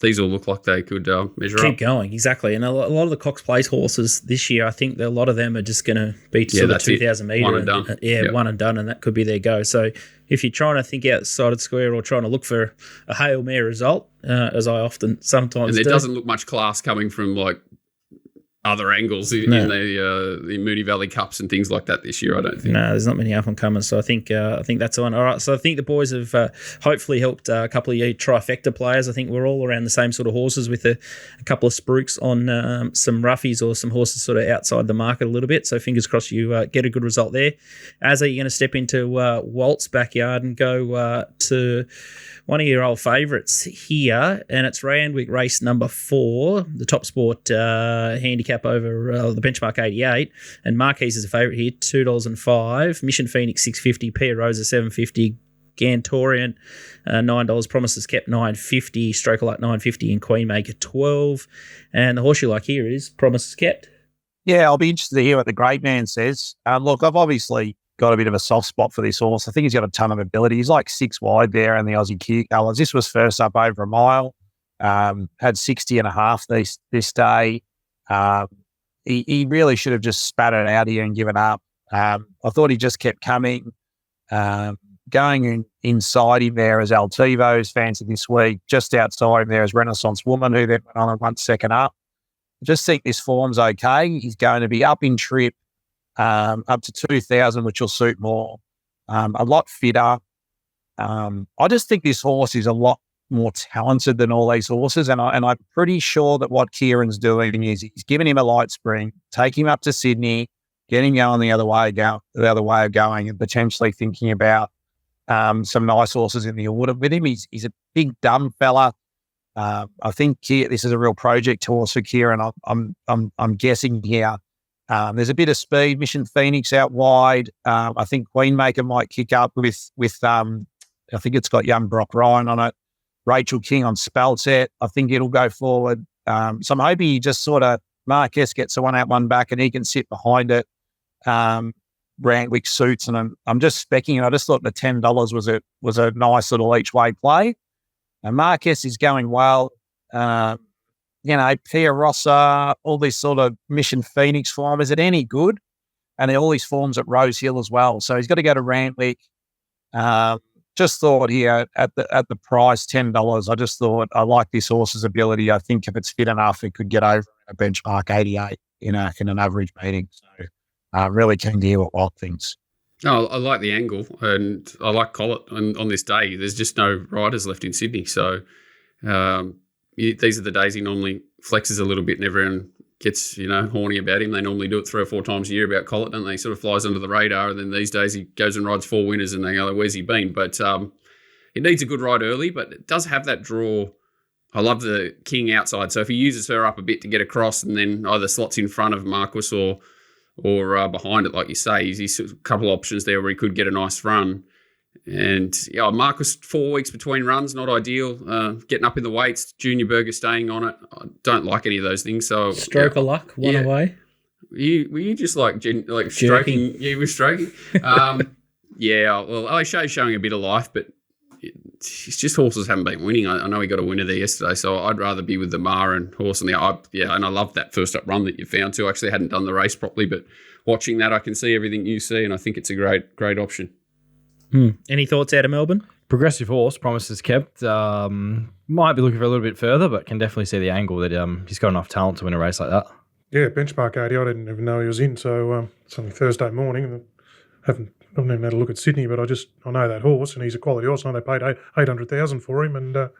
these all look like they could measure up. Keep going, exactly. And a lot of the Cox Place horses this year, I think a lot of them are just going to beat sort of 2,000 metre. One and done. One and done, and that could be their go. So if you're trying to think outside of the square or trying to look for a Hail Mare result, as I sometimes do. And there doesn't look much class coming from like other angles in the Moonee Valley Cups and things like that this year, I don't think. No, there's not many up and comers, so I think that's on. All right, so I think the boys have hopefully helped a couple of you trifecta players. I think we're all around the same sort of horses with a couple of spruiks on some roughies or some horses sort of outside the market a little bit, so fingers crossed you get a good result there. As are you going to step into Walt's backyard and go to one of your old favourites here, and it's Randwick race number 4, the TopSport handicap over the benchmark 88, and Marquise is a favourite here, $2.05. Mission Phoenix $6.50, Pia Rosa $7.50, Gantorian $9, Promises Kept $9.50, Stroke Light $9.50, and Queenmaker $12. And the horse you like here is Promises Kept. Yeah, I'll be interested to hear what the great man says. Look, I've obviously got a bit of a soft spot for this horse. I think he's got a ton of ability. He's like 6 wide there in the Aussie Q colours. This was first up over a mile. Had 60 and a half this day. He really should have just spat it out here and given up. I thought he just kept coming. Going inside him there as Altivo's fancy this week. Just outside him there as Renaissance Woman, who then went on and 1 second up. I just think this form's okay. He's going to be up in trip, up to 2,000, which will suit more. A lot fitter. I just think this horse is a lot more talented than all these horses, and I'm pretty sure that what Kieran's doing is he's giving him a light spring, take him up to Sydney, get him going the other way of going, and potentially thinking about some nice horses in the order with him. He's a big dumb fella. I think this is a real project horse for Kieran. I'm guessing here. There's a bit of speed. Mission Phoenix out wide. I think Queenmaker might kick up with I think it's got young Brock Ryan on it. Rachel King on spell set. I think it'll go forward. So I'm hoping he just sort of Marquez gets the one out, one back, and he can sit behind it. Randwick suits, and I'm just specking. I just thought the $10 was a nice little each way play. And Marquez is going well. Pia Rossa, all this sort of Mission Phoenix form. Is it any good? And all these forms at Rose Hill as well. So he's got to go to Randwick. Just thought here at the price $10. I just thought I like this horse's ability. I think if it's fit enough, it could get over a benchmark 88 in an average meeting. So really keen to hear what Walt thinks. Oh, I like the angle, and I like Collett. And on this day, there's just no riders left in Sydney. So these are the days he normally flexes a little bit and everyone gets, horny about him. They normally do it 3 or 4 times a year about Collett, don't they? He sort of flies under the radar, and then these days he goes and rides 4 winners and they go, where's he been? But it needs a good ride early, but it does have that draw. I love the King outside. So if he uses her up a bit to get across and then either slots in front of Marquis or behind it, like you say, he's a couple of options there where he could get a nice run. And Marquis 4 weeks between runs, not ideal. Getting up in the weights, Junior Berger staying on it. I don't like any of those things. So stroke of luck, one away. Were you just like stroking? Yeah, you were stroking. O'Shea's showing a bit of life, but it's just horses haven't been winning. I know he got a winner there yesterday, so I'd rather be with the Mar and horse on the up. Yeah, and I love that first up run that you found too. I actually hadn't done the race properly, but watching that, I can see everything you see, and I think it's a great option. Any thoughts out of Melbourne? Progressive horse, promises kept. Might be looking for a little bit further, but can definitely see the angle that he's got enough talent to win a race like that. Yeah, benchmark 80. I didn't even know he was in, so it's only Thursday morning. And I haven't even had a look at Sydney, but I know that horse, and he's a quality horse. I know they paid $800,000 for him, and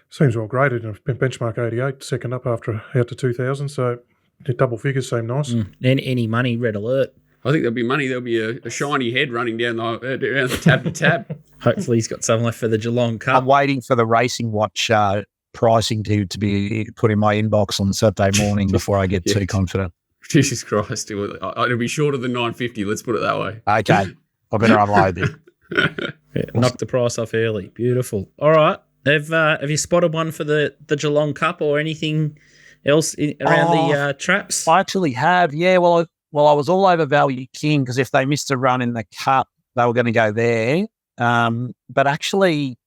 seems well graded. Benchmark 88, second up after out to 2,000. So the double figures seem nice. Any money, red alert. I think there'll be money. There'll be a shiny head running down the tab to tab. Hopefully he's got some left for the Geelong Cup. I'm waiting for the Racing Watch pricing to be put in my inbox on Saturday morning before I get too confident. Jesus Christ. It'll be shorter than $950, let's put it that way. Okay. I better unload it. Knock the price off early. Beautiful. All right. Have you spotted one for the Geelong Cup or anything else around the traps? I actually have, yeah. Well, I was all over Value King because if they missed a run in the Cup, they were going to go there. But actually,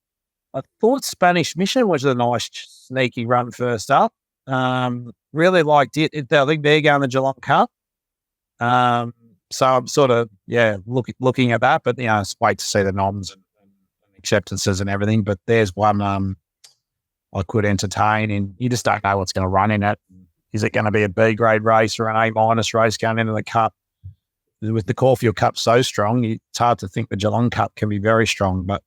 I thought Spanish Mission was a nice sneaky run first up. Really liked it. I think they're going to the Geelong Cup. So I'm sort of, looking at that. But, it's wait to see the noms and acceptances and everything. But there's one I could entertain, and you just don't know what's going to run in it. Is it going to be a B grade race or an A- race going into the Cup? With the Caulfield Cup so strong, it's hard to think the Geelong Cup can be very strong, but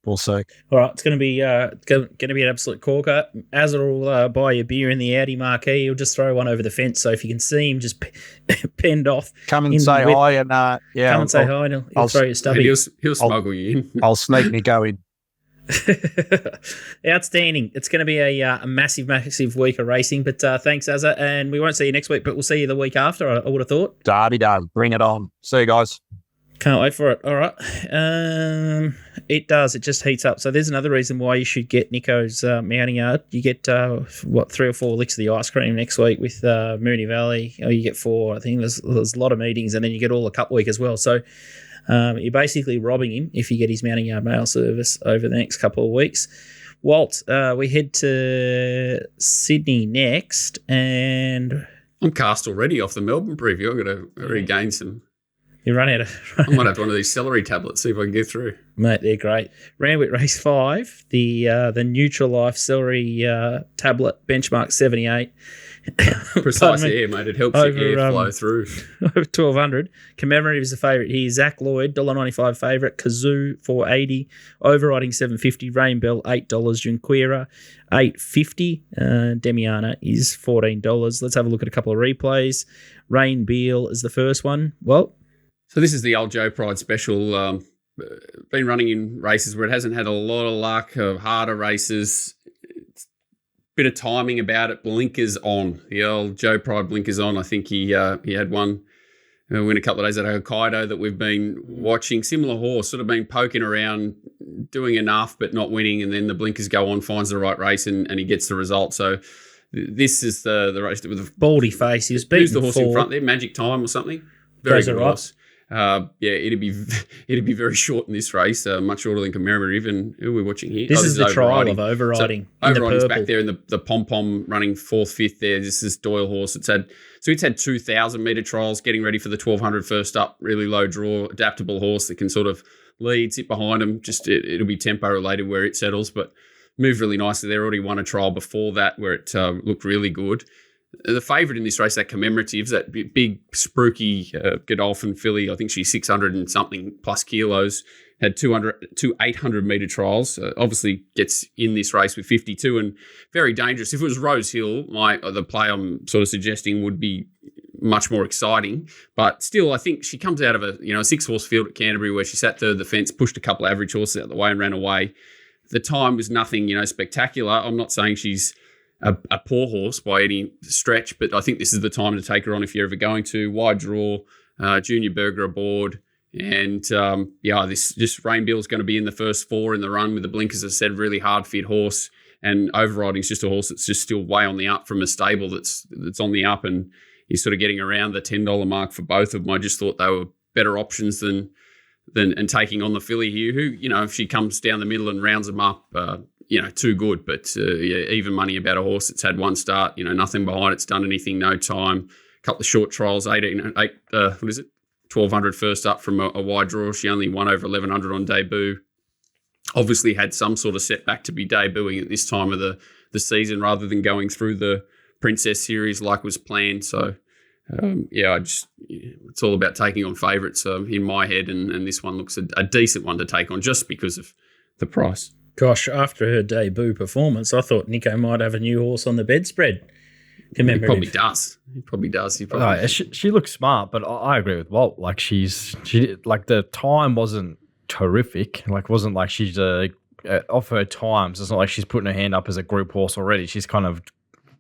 we'll see. All right, it's going to be an absolute corker. Azza will buy you a beer in the Audi marquee. He'll just throw one over the fence, so if you can see him just penned off, come and say hi, and come and say hi, and he'll throw you stubby. He'll smuggle you in. I'll sneak me go in. Outstanding. It's going to be a massive week of racing, but thanks, Azza, and we won't see you next week, but we'll see you the week after, I would have thought. Derby done. Bring it on. See you guys. Can't wait for it. All right. It does. It just heats up. So there's another reason why you should get Nico's mounting yard. You get, 3 or 4 licks of the ice cream next week with Moonee Valley. Or you get 4. I think there's a lot of meetings, and then you get all the Cup week as well. So you're basically robbing him if you get his mounting yard mail service over the next couple of weeks. Walt, we head to Sydney next, and I'm cast already off the Melbourne preview. I've got to regain some You run out of... I might have one of these celery tablets, see if I can get through. Mate, they're great. Randwick race 5, the Neutral Life celery tablet, benchmark 78. Precisely, yeah, mate. It helps your airflow through. Over 1,200. Commemorative is the favourite here. Zach Lloyd, $1.95 favourite. Kazoo, $4.80. Overriding, $7.50. Rain Bell, $8. Junquera, $8.50. Demiana is $14. Let's have a look at a couple of replays. Rain Beal is the first one. Well, so this is the old Joe Pride special. Been running in races where it hasn't had a lot of luck, harder races. Bit of timing about it. Blinkers on. The old Joe Pride blinkers on. I think he had one win a couple of days at Hokkaido that we've been watching. Similar horse, sort of been poking around, doing enough but not winning, and then the blinkers go on, finds the right race, and he gets the result. So this is the race with the baldy face. He was beaten. Who's the horse in forward. front there? Magic Time or something? Very Goes good all right. horse. It'd be very short in this race, much shorter than commemorative. And who are we watching here? This is the trial Overriding. of Overriding. So in the Overriding's purple. back there in the pom-pom running 4th, 5th there. This is Doyle horse. It's had 2,000 metre trials, getting ready for the 1,200 first up, really low draw, adaptable horse that can sort of lead, sit behind him. Just it'll be tempo related where it settles, but moved really nicely. They already won a trial before that where it looked really good. The favourite in this race, that commemorative, that big, spruiky Godolphin filly. I think she's 600 and something plus kilos. Had 800 metre trials. Obviously gets in this race with 52 and very dangerous. If it was Rose Hill, the play I'm sort of suggesting would be much more exciting. But still, I think she comes out of a 6-horse field at Canterbury where she sat third of the fence, pushed a couple of average horses out of the way and ran away. The time was nothing, spectacular. I'm not saying she's a poor horse by any stretch, but I think this is the time to take her on if you're ever going to. Wide draw, Junior Berger aboard, and this Rain Bill's going to be in the first 4 in the run with the blinkers. As I said, really hard fit horse, and Overriding's just a horse that's just still way on the up from a stable that's on the up, and he's sort of getting around the $10 mark for both of them. I just thought they were better options than taking on the filly here, who if she comes down the middle and rounds them up. Too good, but even money about a horse that's had one start, nothing behind it's done anything, no time, a couple of short trials, 1,200 first up from a wide draw. She only won over 1,100 on debut. Obviously had some sort of setback to be debuting at this time of the season rather than going through the Princess Series like was planned. So, it's all about taking on favourites in my head, and this one looks a decent one to take on just because of the price. Gosh, after her debut performance, I thought Nico might have a new horse on the bedspread. He probably does. She looks smart, but I agree with Walt. Like she like the time wasn't terrific. Like wasn't like she's off her times. It's not like she's putting her hand up as a group horse already. She's kind of a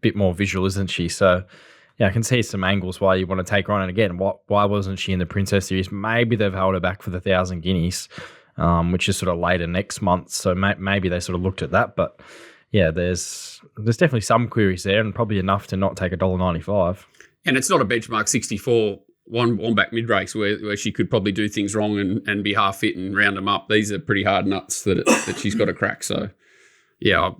bit more visual, isn't she? So yeah, I can see some angles why you want to take her on. And again, why wasn't she in the Princess Series? Maybe they've held her back for the 1,000 guineas. Which is sort of later next month. So maybe they sort of looked at that. But yeah, there's definitely some queries there and probably enough to not take $1.95. And it's not a benchmark 64 one back mid race where she could probably do things wrong and be half fit and round them up. These are pretty hard nuts that she's got to crack. So yeah,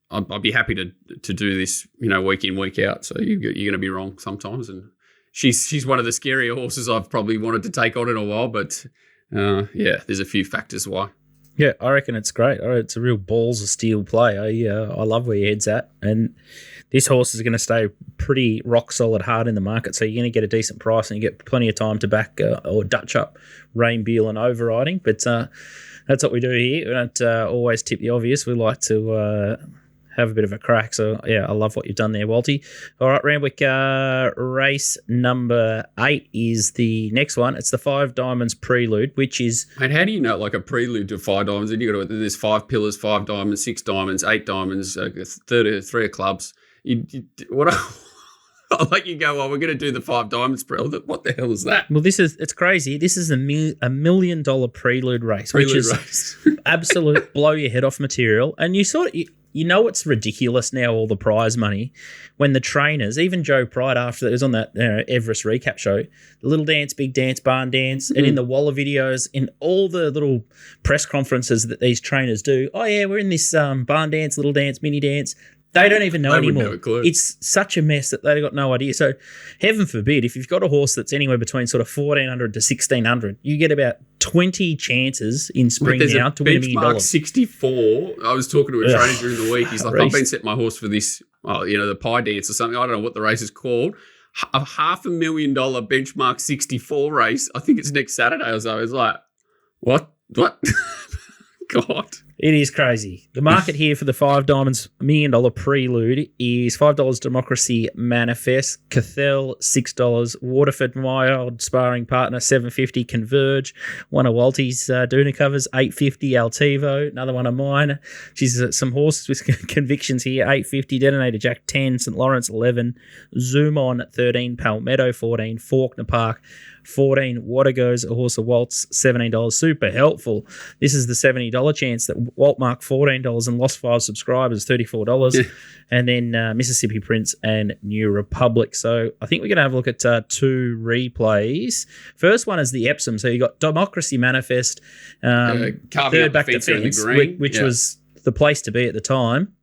I'd be happy to do this, week in, week out. So you're going to be wrong sometimes. And she's one of the scarier horses I've probably wanted to take on in a while, but there's a few factors why. Yeah, I reckon it's great. It's a real balls of steel play. I love where your head's at. And this horse is going to stay pretty rock solid hard in the market. So you're going to get a decent price and you get plenty of time to back or Dutch up Rain Beal and Overriding. But that's what we do here. We don't always tip the obvious. We like to have a bit of a crack. So, yeah, I love what you've done there, Walty. All right, Randwick, race number 8 is the next one. It's the 5 Diamonds Prelude, which is... Mate, how do you know, like a prelude to 5 diamonds? And there's 5 pillars, 5 diamonds, 6 diamonds, 8 diamonds, 3 of clubs. I'll let you go, we're going to do the 5 diamonds prelude. What the hell is that? Well, it's crazy. This is a $1 million prelude race, which is absolute blow your head off material. And you sort of... it's ridiculous now, all the prize money, when the trainers, even Joe Pride after it was on that Everest recap show, the little dance, big dance, barn dance, and in the Waller videos, in all the little press conferences that these trainers do, oh yeah, we're in this barn dance, little dance, mini dance, They don't even know They wouldn't anymore. have a clue. It's such a mess that they've got no idea. So, heaven forbid, if you've got a horse that's anywhere between sort of 1,400 to 1,600, you get about 20 chances in spring There's now a to win $1 million. benchmark 64. I was talking to a trainer during the week. He's like, I've been setting my horse for this, the pie dance or something. I don't know what the race is called. A $500,000 benchmark 64 race. I think it's next Saturday or so. It's like, what? God. It is crazy. The market here for the $5 Diamonds $1 million Prelude is $5 Democracy Manifest, Cathell $6, Waterford My Old Sparring Partner $7.50, Converge, one of Walty's Duna covers $8.50, Altivo, another one of mine. She's some horses with convictions here, $8.50, Detonator Jack $10, St Lawrence $11, Zoom On $13, Palmetto $14, Faulkner Park $14, Water Goes, a horse of Waltz $17, super helpful. This is the $70 chance that Walt marked $14 and lost 5 subscribers, $34. And then Mississippi Prince and New Republic. So I think we're going to have a look at 2 replays. First one is the Epsom. So you got Democracy Manifest, third back defense, which was the place to be at the time.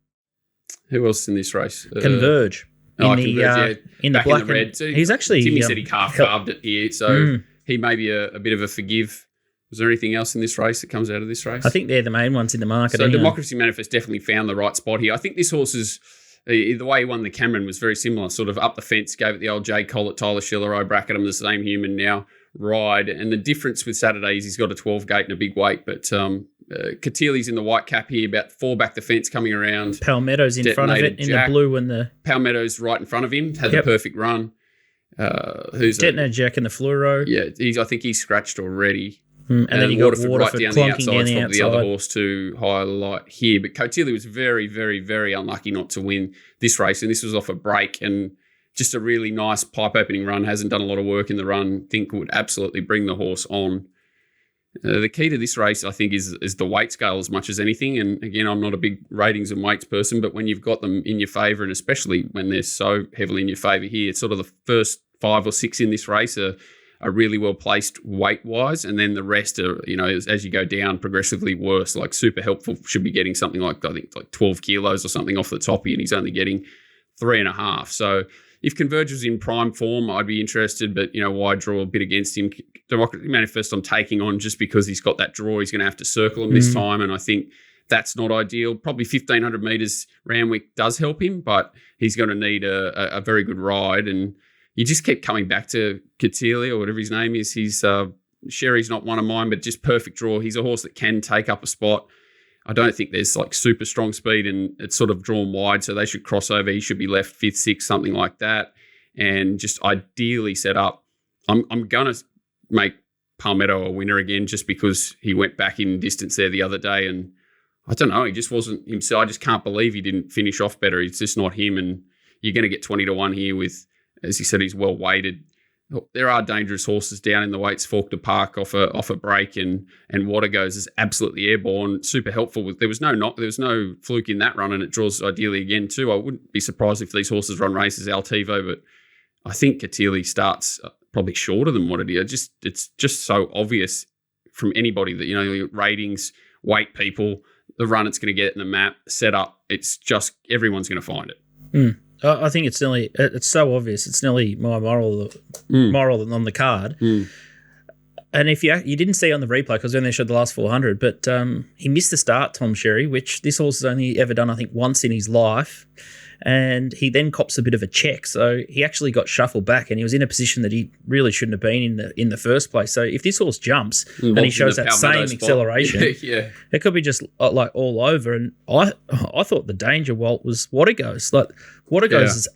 Who else in this race? Converge. In the black and red too. He's actually Timmy said he carved it here, so he may be a bit of a forgive. Was there anything else in this race that comes out of this race? I think they're the main ones in the market. So Democracy Manifest definitely found the right spot here. I think this horse is the way he won the Cameron was very similar. Sort of up the fence, gave it the old Jay Collett, Tyler Schiller, bracket him the same human now ride. And the difference with Saturday is he's got a 12 gate and a big weight, but Catili's in the white cap here, about 4 back the fence coming around. Palmetto's in front of it, in the blue and the... Palmetto's right in front of him, had the perfect run. Who's Detonator Jack in the fluoro. Yeah, I think he's scratched already. And then you got Waterford right down the outside. Down Probably the other horse to highlight here. But Cotili was very, very, very unlucky not to win this race, and this was off a break and just a really nice pipe opening run. Hasn't done a lot of work in the run. Think would absolutely bring the horse on. The key to this race, I think, is the weight scale as much as anything. And again, I'm not a big ratings and weights person, but when you've got them in your favour, and especially when they're so heavily in your favour here, it's sort of the first 5 or 6 in this race are really well placed weight wise, and then the rest are, as you go down progressively worse. Like Super Helpful should be getting something like 12 kilos or something off the top here, and he's only getting 3.5. So if Converge was in prime form, I'd be interested, but wide draw a bit against him. Democracy Manifest I'm taking on just because he's got that draw. He's going to have to circle him this time, and I think that's not ideal. Probably 1,500 metres Randwick does help him, but he's going to need a very good ride. And you just keep coming back to Catili or whatever his name is. He's Sherry's not one of mine, but just perfect draw. He's a horse that can take up a spot. I don't think there's super strong speed, and it's sort of drawn wide, so they should cross over. He should be left 5th, 6th, something like that, and just ideally set up. I'm going to make Palmetto a winner again just because he went back in distance there the other day, and I don't know, he just wasn't himself. I just can't believe he didn't finish off better. It's just not him, and you're going to get 20-1 here with, as he said, he's well weighted. There are dangerous horses down in the weights. Faulkner Park off a break, and Water Goes is absolutely airborne. Super helpful. There was no fluke in that run, and it draws ideally again too. I wouldn't be surprised if these horses run races Altivo, but I think Catili starts probably shorter than what it is. It's just so obvious from anybody that ratings, weight people, the run it's going to get in the map, set up. It's just everyone's going to find it. I think it's so obvious. It's nearly my moral on the card. And if you didn't see on the replay, because they only showed the last 400, but he missed the start, Tom Sherry, which this horse has only ever done, I think, once in his life. And he then cops a bit of a check. So he actually got shuffled back, and he was in a position that he really shouldn't have been in the first place. So if this horse jumps and he shows that same acceleration, it could be just like all over. And I thought the danger, Walt, was Water Goes. Like Water Goes is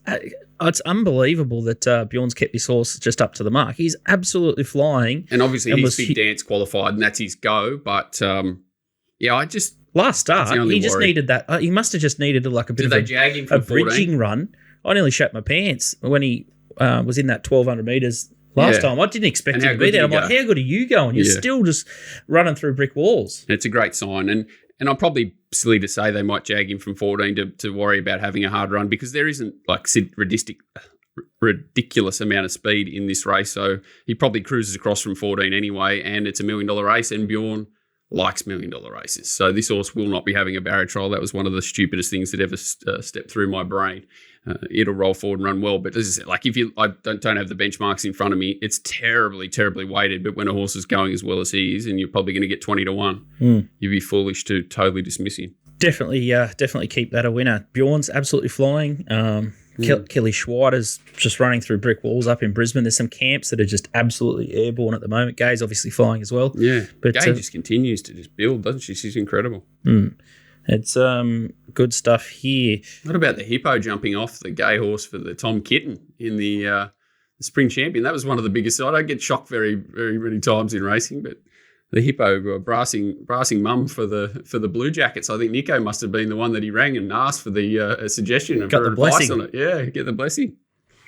it's unbelievable that Bjorn's kept this horse just up to the mark. He's absolutely flying. And obviously he's big dance qualified, and that's his go. But I just... Last start, he just needed that. He must have just needed a bit of jag him from a bridging run. I nearly shat my pants when he was in that 1,200 metres last time. I didn't expect him to be there. I'm like, how good are you going? You're still just running through brick walls. It's a great sign. And I'm probably silly to say they might jag him from 14 to worry about having a hard run, because there isn't ridiculous amount of speed in this race. So he probably cruises across from 14 anyway, and it's $1 million race, and Bjorn likes $1 million races. So this horse will not be having a barrier trial. That was one of the stupidest things that ever stepped through my brain. It'll roll forward and run well, but this is like I don't have the benchmarks in front of me. It's terribly, terribly weighted. But when a horse is going as well as he is, and you're probably going to get 20-1, you'd be foolish to totally dismiss him. Definitely keep that a winner. Bjorn's absolutely flying. Kelly Schweider's just running through brick walls up in Brisbane. There's some camps that are just absolutely airborne at the moment. Gay's obviously flying as well. Yeah, but Gay just continues to just build, doesn't she? She's incredible. It's good stuff here. What about the Hippo jumping off the Gay horse for the Tom Kitten in the Spring Champion? That was one of the biggest. I don't get shocked very, very many times in racing, but the Hippo brassing mum for the Blue Jackets. I think Nico must have been the one that he rang and asked for the a suggestion of her advice on it. Yeah, get the blessing.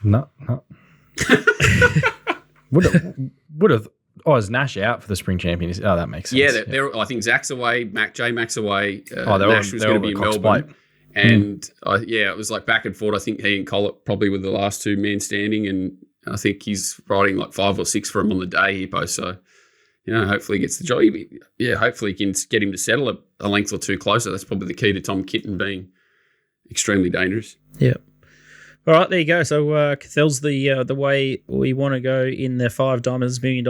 No. would have. Oh, is Nash out for the Spring Champion? Oh, that makes sense. Yeah, I think Zach's away, Mac's away. Nash was going to be in Melbourne. And it was like back and forth. I think he and Collett probably were the last two men standing, and I think he's riding like 5 or 6 for him on the day, Hippo. So, hopefully he gets the job. Yeah, hopefully he can get him to settle a length or two closer. That's probably the key to Tom Kitten being extremely dangerous. Yeah. All right, there you go. So Cathel's the way we want to go in the $5 $1 million,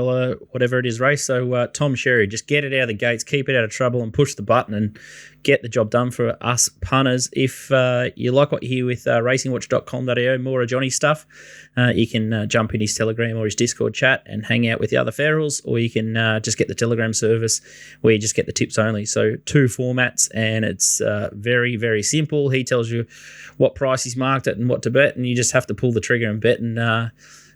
whatever it is, race. So Tom Sherry, just get it out of the gates, keep it out of trouble, and push the button and get the job done for us punters. If you like what you hear with racingwatch.com.au, more of Johnny's stuff, you can jump in his Telegram or his Discord chat and hang out with the other ferals, or you can just get the Telegram service where you just get the tips only. So 2 formats, and it's very, very simple. He tells you what price he's marked it and what to bet, and you just have to pull the trigger and bet. And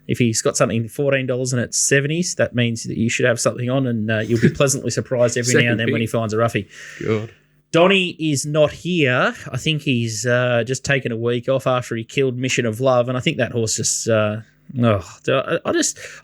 if he's got something $14 and it's 70s, that means that you should have something on, and you'll be pleasantly surprised every now and then when he finds a roughie. God. Donnie is not here. I think he's just taken a week off after he killed Mission of Love, and I think that horse just I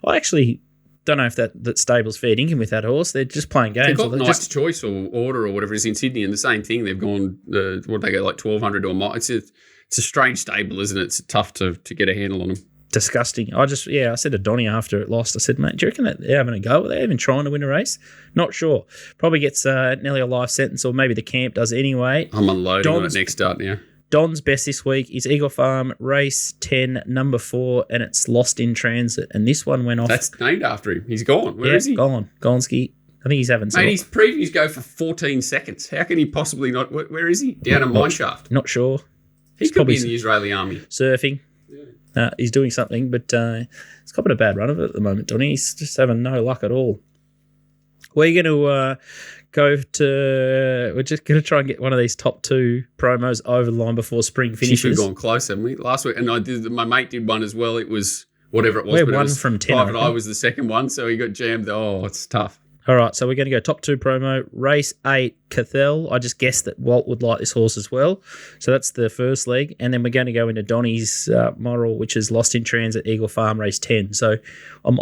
actually don't know if that stable's fair dinkum with that horse. They're just playing games. They've got Knight's Choice or Order or whatever it is in Sydney, and the same thing. They've gone, what they go, like 1,200 to a mile. It's a strange stable, isn't it? It's tough to get a handle on them. Disgusting. I said to Donnie after it lost, I said, mate, do you reckon that they're having a go? Are they even trying to win a race? Not sure. Probably gets nearly a life sentence, or maybe the camp does anyway. I'm unloading on it next start now. Don's best this week is Eagle Farm, race 10, number 4, and it's Lost in Transit. And this one went off. That's named after him. He's gone. Where is he? Gone. Gonski. I think he's having some. Mate, his previews go for 14 seconds. How can he possibly not? Where is he? Down a mineshaft. Not sure. He could be in the Israeli army. Surfing. Yeah. He's doing something, but he's got a bad run of it at the moment, Donnie. He's just having no luck at all. We're going to we're just going to try and get one of these top 2 promos over the line before spring finishes. We've gone close, haven't we? Last week, and my mate did one as well. It was whatever it was. We're 1 from 10. Private Eye was the second one, so he got jammed. Oh, it's tough. All right, so we're going to go top 2 promo. Race 8, Cathel. I just guessed that Walt would like this horse as well. So that's the first leg. And then we're going to go into Donnie's model, which is Lost in Transit, Eagle Farm, race 10. So I'm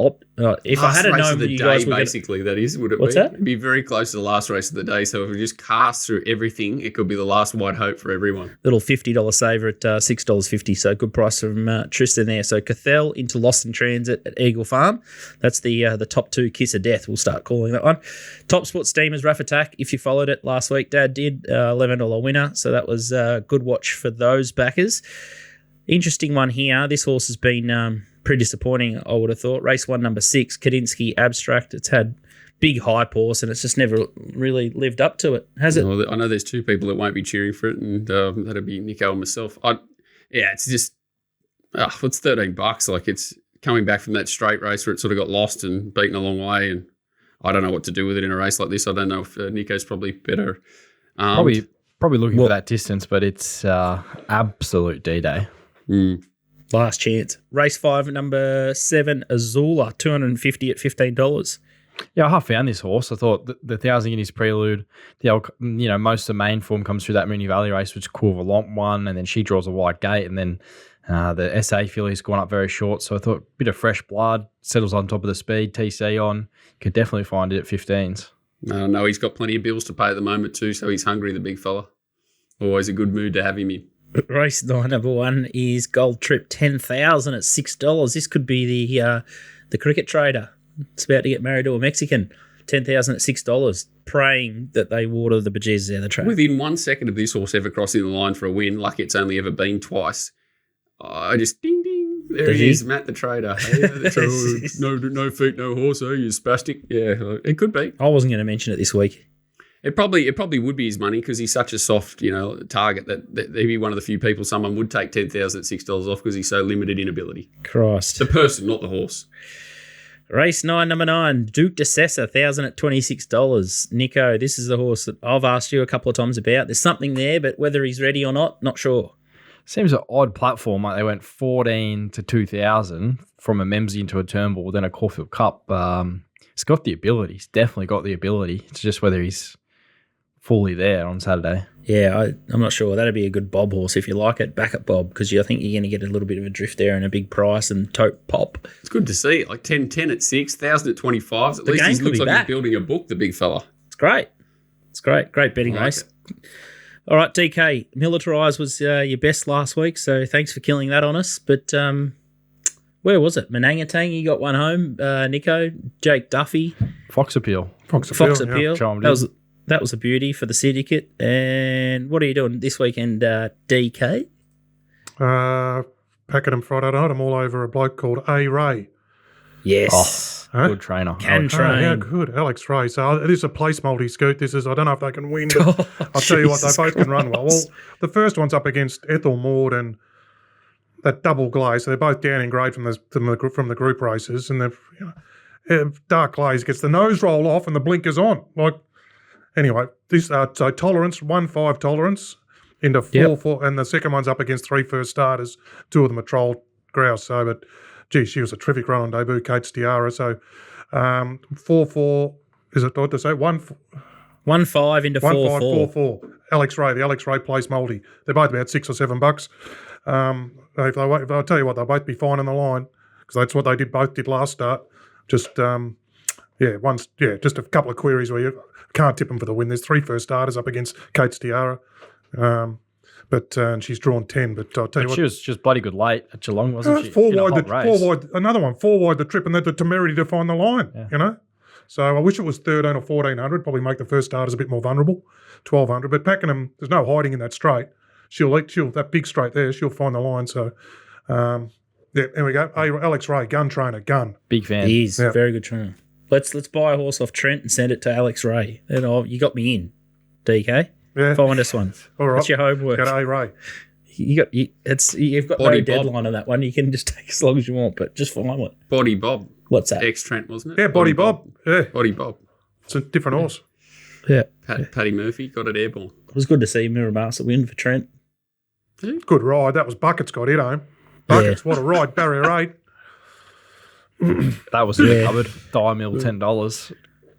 if I had known that you guys would basically, that is, would it What's be? that? It'd be very close to the last race of the day. So if we just cast through everything, it could be the last white hope for everyone. Little $50 saver at $6.50. So good price from Tristan there. So Cathel into Lost in Transit at Eagle Farm. That's the top 2 kiss of death. We'll start calling that one. TopSport Steamers, Rough Attack. If you followed it last week, Dad did. $11 winner. So that was a good watch for those backers. Interesting one here. This horse has been pretty disappointing, I would have thought. Race 1, number 6, Kadinsky Abstract. It's had big hype horse, and it's just never really lived up to it, has it? Well, I know there's 2 people that won't be cheering for it, and that'll be Nico and myself. It's just, it's $13. Like, it's coming back from that straight race where it sort of got lost and beaten a long way, and I don't know what to do with it in a race like this. I don't know if Nico's probably better. Probably looking for that distance, but it's absolute D-Day. Last chance. Race 5, number 7, Azula, $250 at $15. Yeah, I half found this horse. I thought the 1,000 guineas Prelude, most of the main form comes through that Mooney Valley race, which Courvolant won, and then she draws a wide gate, and then the SA filly's gone up very short. So I thought a bit of fresh blood, settles on top of the speed, TC on. Could definitely find it at 15s. No, he's got plenty of bills to pay at the moment too, so he's hungry, the big fella. Always a good mood to have him in. Race 9, number 1 is Gold Trip, $10,000 at $6. This could be the cricket trader. It's about to get married to a Mexican. 10,000 at $6, praying that they water the bejesus out of the track. Within 1 second of this horse ever crossing the line for a win, lucky it's only ever been twice, I just ding ding. There Did he you? is, Matt the trader. Hey, no feet, no horse. Oh, you spastic. Yeah, it could be. I wasn't going to mention it this week. It probably would be his money because he's such a soft, target that he'd be one of the few people someone would take 10,000 at $6 off because he's so limited in ability. Christ. The person, not the horse. Race 9, number 9, Duke de Sessa, 1,000 at $26. Nico, this is the horse that I've asked you a couple of times about. There's something there, but whether he's ready or not sure. Seems an odd platform. Like they went 14 to 2,000 from a Memsey into a Turnbull, then a Caulfield Cup. He's got the ability. He's definitely got the ability. It's just whether he's fully there on Saturday. Yeah, I'm not sure. That'd be a good Bob horse if you like it. Back at Bob because I think you're going to get a little bit of a drift there and a big price and tote pop. It's good to see it. Like 10 at 6, 1,000 at 25. At The least game he could looks be like back. he's building a book, the big fella. It's great. It's great. Great betting I like race. All right, DK, Militarise was your best last week, so thanks for killing that on us. But where was it? Manangatang, you got one home. Nico, Jake Duffy, Fox Appeal. Fox yeah. Appeal. Chimed in. That was a beauty for the syndicate. And what are you doing this weekend, DK? Pakenham Friday night. I'm all over a bloke called A. Ray. Yes. Huh? Good trainer. Can Oh, train. yeah, good. Alex Ray. So it is a place multi-scoot. This is, I don't know if they can win, but I'll tell you what, they Jesus both can run well. Well, Christ. the first one's up against Ethel Maud and that double glaze. So they're both down in grade from the group races. And Dark Glaze gets the nose roll off and the blinkers on. Anyway, this so Tolerance, 1-5 Tolerance into 4-4, and the second one's up against 3 first starters. 2 of them are Troll Grouse. So, but gee, she was a terrific run on debut, Kate's Tiara. So 4-4, is it what to say? 1-5, 1-5 into 4-4. 4-4. Alex Ray, the Alex Ray place multi. They're both about $6 or $7. If I'll tell you what, they'll both be fine on the line because that's what they both did last start. Just just a couple of queries where you can't tip them for the win. There's 3 first starters up against Kate's Tiara, and she's drawn 10. But I'll tell you She what, was just bloody good late at Geelong, wasn't she? four In a wide, hot race. another one, 4 wide the trip, and then the temerity to find the line. Yeah. So I wish it was 13 or 1400. Probably make the first starters a bit more vulnerable. 1200, but Pakenham, there's no hiding in that straight. She'll that big straight there. She'll find the line. So. There we go. Hey, Alex Ray, gun trainer, gun. Big fan. He is Yeah. very good trainer. Let's buy a horse off Trent and send it to Alex Ray. And you got me in, DK. Yeah. Find us one. All right. That's your homework. Got A. Ray. You've got Body no Bob. deadline on that one. You can just take as long as you want, but just find one. Body Bob. What's that? Ex-Trent, wasn't it? Yeah, Body Bob. Yeah, Body Bob. it's a different horse. Yeah, Paddy Murphy got it airborne. it was good to see Miramaster win for Trent. Good ride. That was Buckets got it home. Buckets, what a ride. Barrier 8. That was in the cupboard. Thigh mill, $10.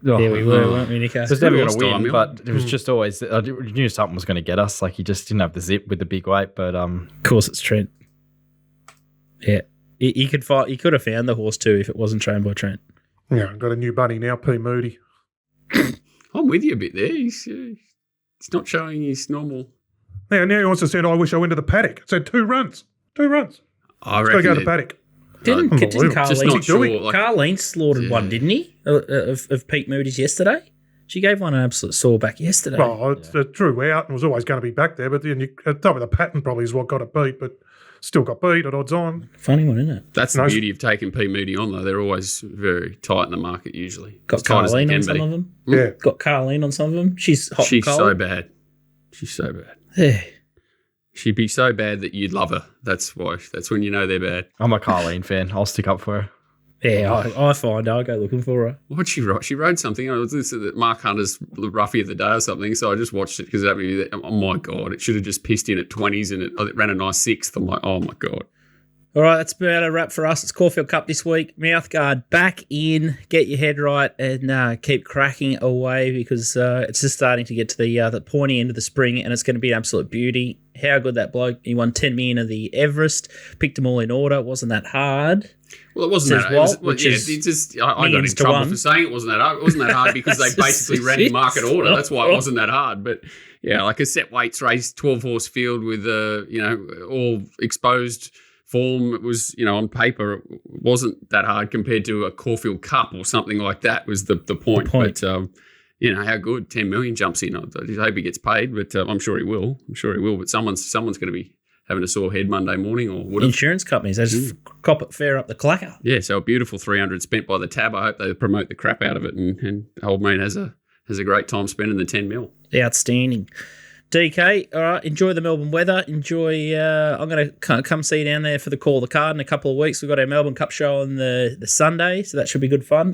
Yeah, we were, weren't we, Nico? It was never Good going to horse, win, Diamond. but it was just always, I knew something was going to get us. Like, he just didn't have the zip with the big weight, but Of course, it's Trent. Yeah, he could fight. He could have found the horse too if it wasn't trained by Trent. Yeah, got a new buddy now, P. Moody. I'm with you a bit there. He's not showing his normal. Now he also said, I wish I went to the paddock. It said 2 runs. 2 runs. I Got to reckon go to that- paddock. Didn't Unbelievable. just Carleen not sure. Like, Carleen slaughtered one, didn't he? Of Pete Moody's yesterday. She gave one an absolute sore back yesterday. Well, it's drew out and was always going to be back there, but then at top of the pattern probably is what got it beat, but still got beat at odds on. Funny one, isn't it? that's the No. beauty of taking P. Moody on, though. They're always very tight in the market, usually. Got As tight as they Carleen can on some be. of them. Yeah. Got Carleen on some of them. She's hot She's and so cold. bad. She's so bad. Yeah. She'd be so bad that you'd love her. That's why. That's when you know they're bad. I'm a Carleen fan. I'll stick up for her. Yeah, I find I'll go looking for her. What'd she write? She wrote something. I was listening to Mark Hunter's Roughie of the Day or something. So I just watched it because that movie. Oh my god! It should have just pissed in at 20s and it ran a nice 6th. I'm like, oh my god. All right, that's about a wrap for us. It's Caulfield Cup this week. Mouthguard back in. Get your head right and keep cracking away because it's just starting to get to the pointy end of the spring and it's going to be an absolute beauty. How good that bloke. He won 10 million of the Everest. Picked them all in order. Wasn't that hard? Well, it wasn't Says that. It was, Walt, which is it just, I got in millions to trouble one. for saying it wasn't that hard. It wasn't that hard because they basically ran in market order. That's why it wasn't that hard. But yeah, like a set weights race, 12 horse field with all exposed form. It was, on paper, it wasn't that hard compared to a Caulfield Cup or something like that was the point. But, how good 10 million jumps in. I hope he gets paid, but I'm sure he will. But someone's going to be having a sore head Monday morning or whatever. Insurance companies, they just cop it fair up the clacker. Yeah, so a beautiful 300 spent by the tab. I hope they promote the crap out of it, and old mate has a great time spending the 10 mil. Outstanding. DK, all right, enjoy the Melbourne weather. Enjoy, I'm going to come see you down there for the Call the Card in a couple of weeks. We've got our Melbourne Cup show on the Sunday, so that should be good fun.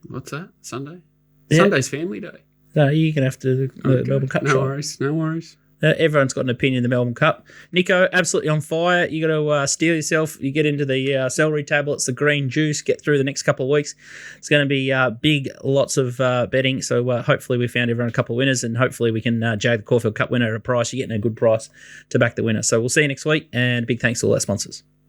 What's that? Sunday? Yeah. Sunday's family day. No, you're going to have to the Melbourne Cup show. No worries. Everyone's got an opinion of the Melbourne Cup. Nico, absolutely on fire. You got to steel yourself. You get into the celery tablets, the green juice, get through the next couple of weeks. It's going to be big, lots of betting. So hopefully we found everyone a couple of winners, and hopefully we can jag the Caulfield Cup winner at a price. You're getting a good price to back the winner. So we'll see you next week, and big thanks to all our sponsors.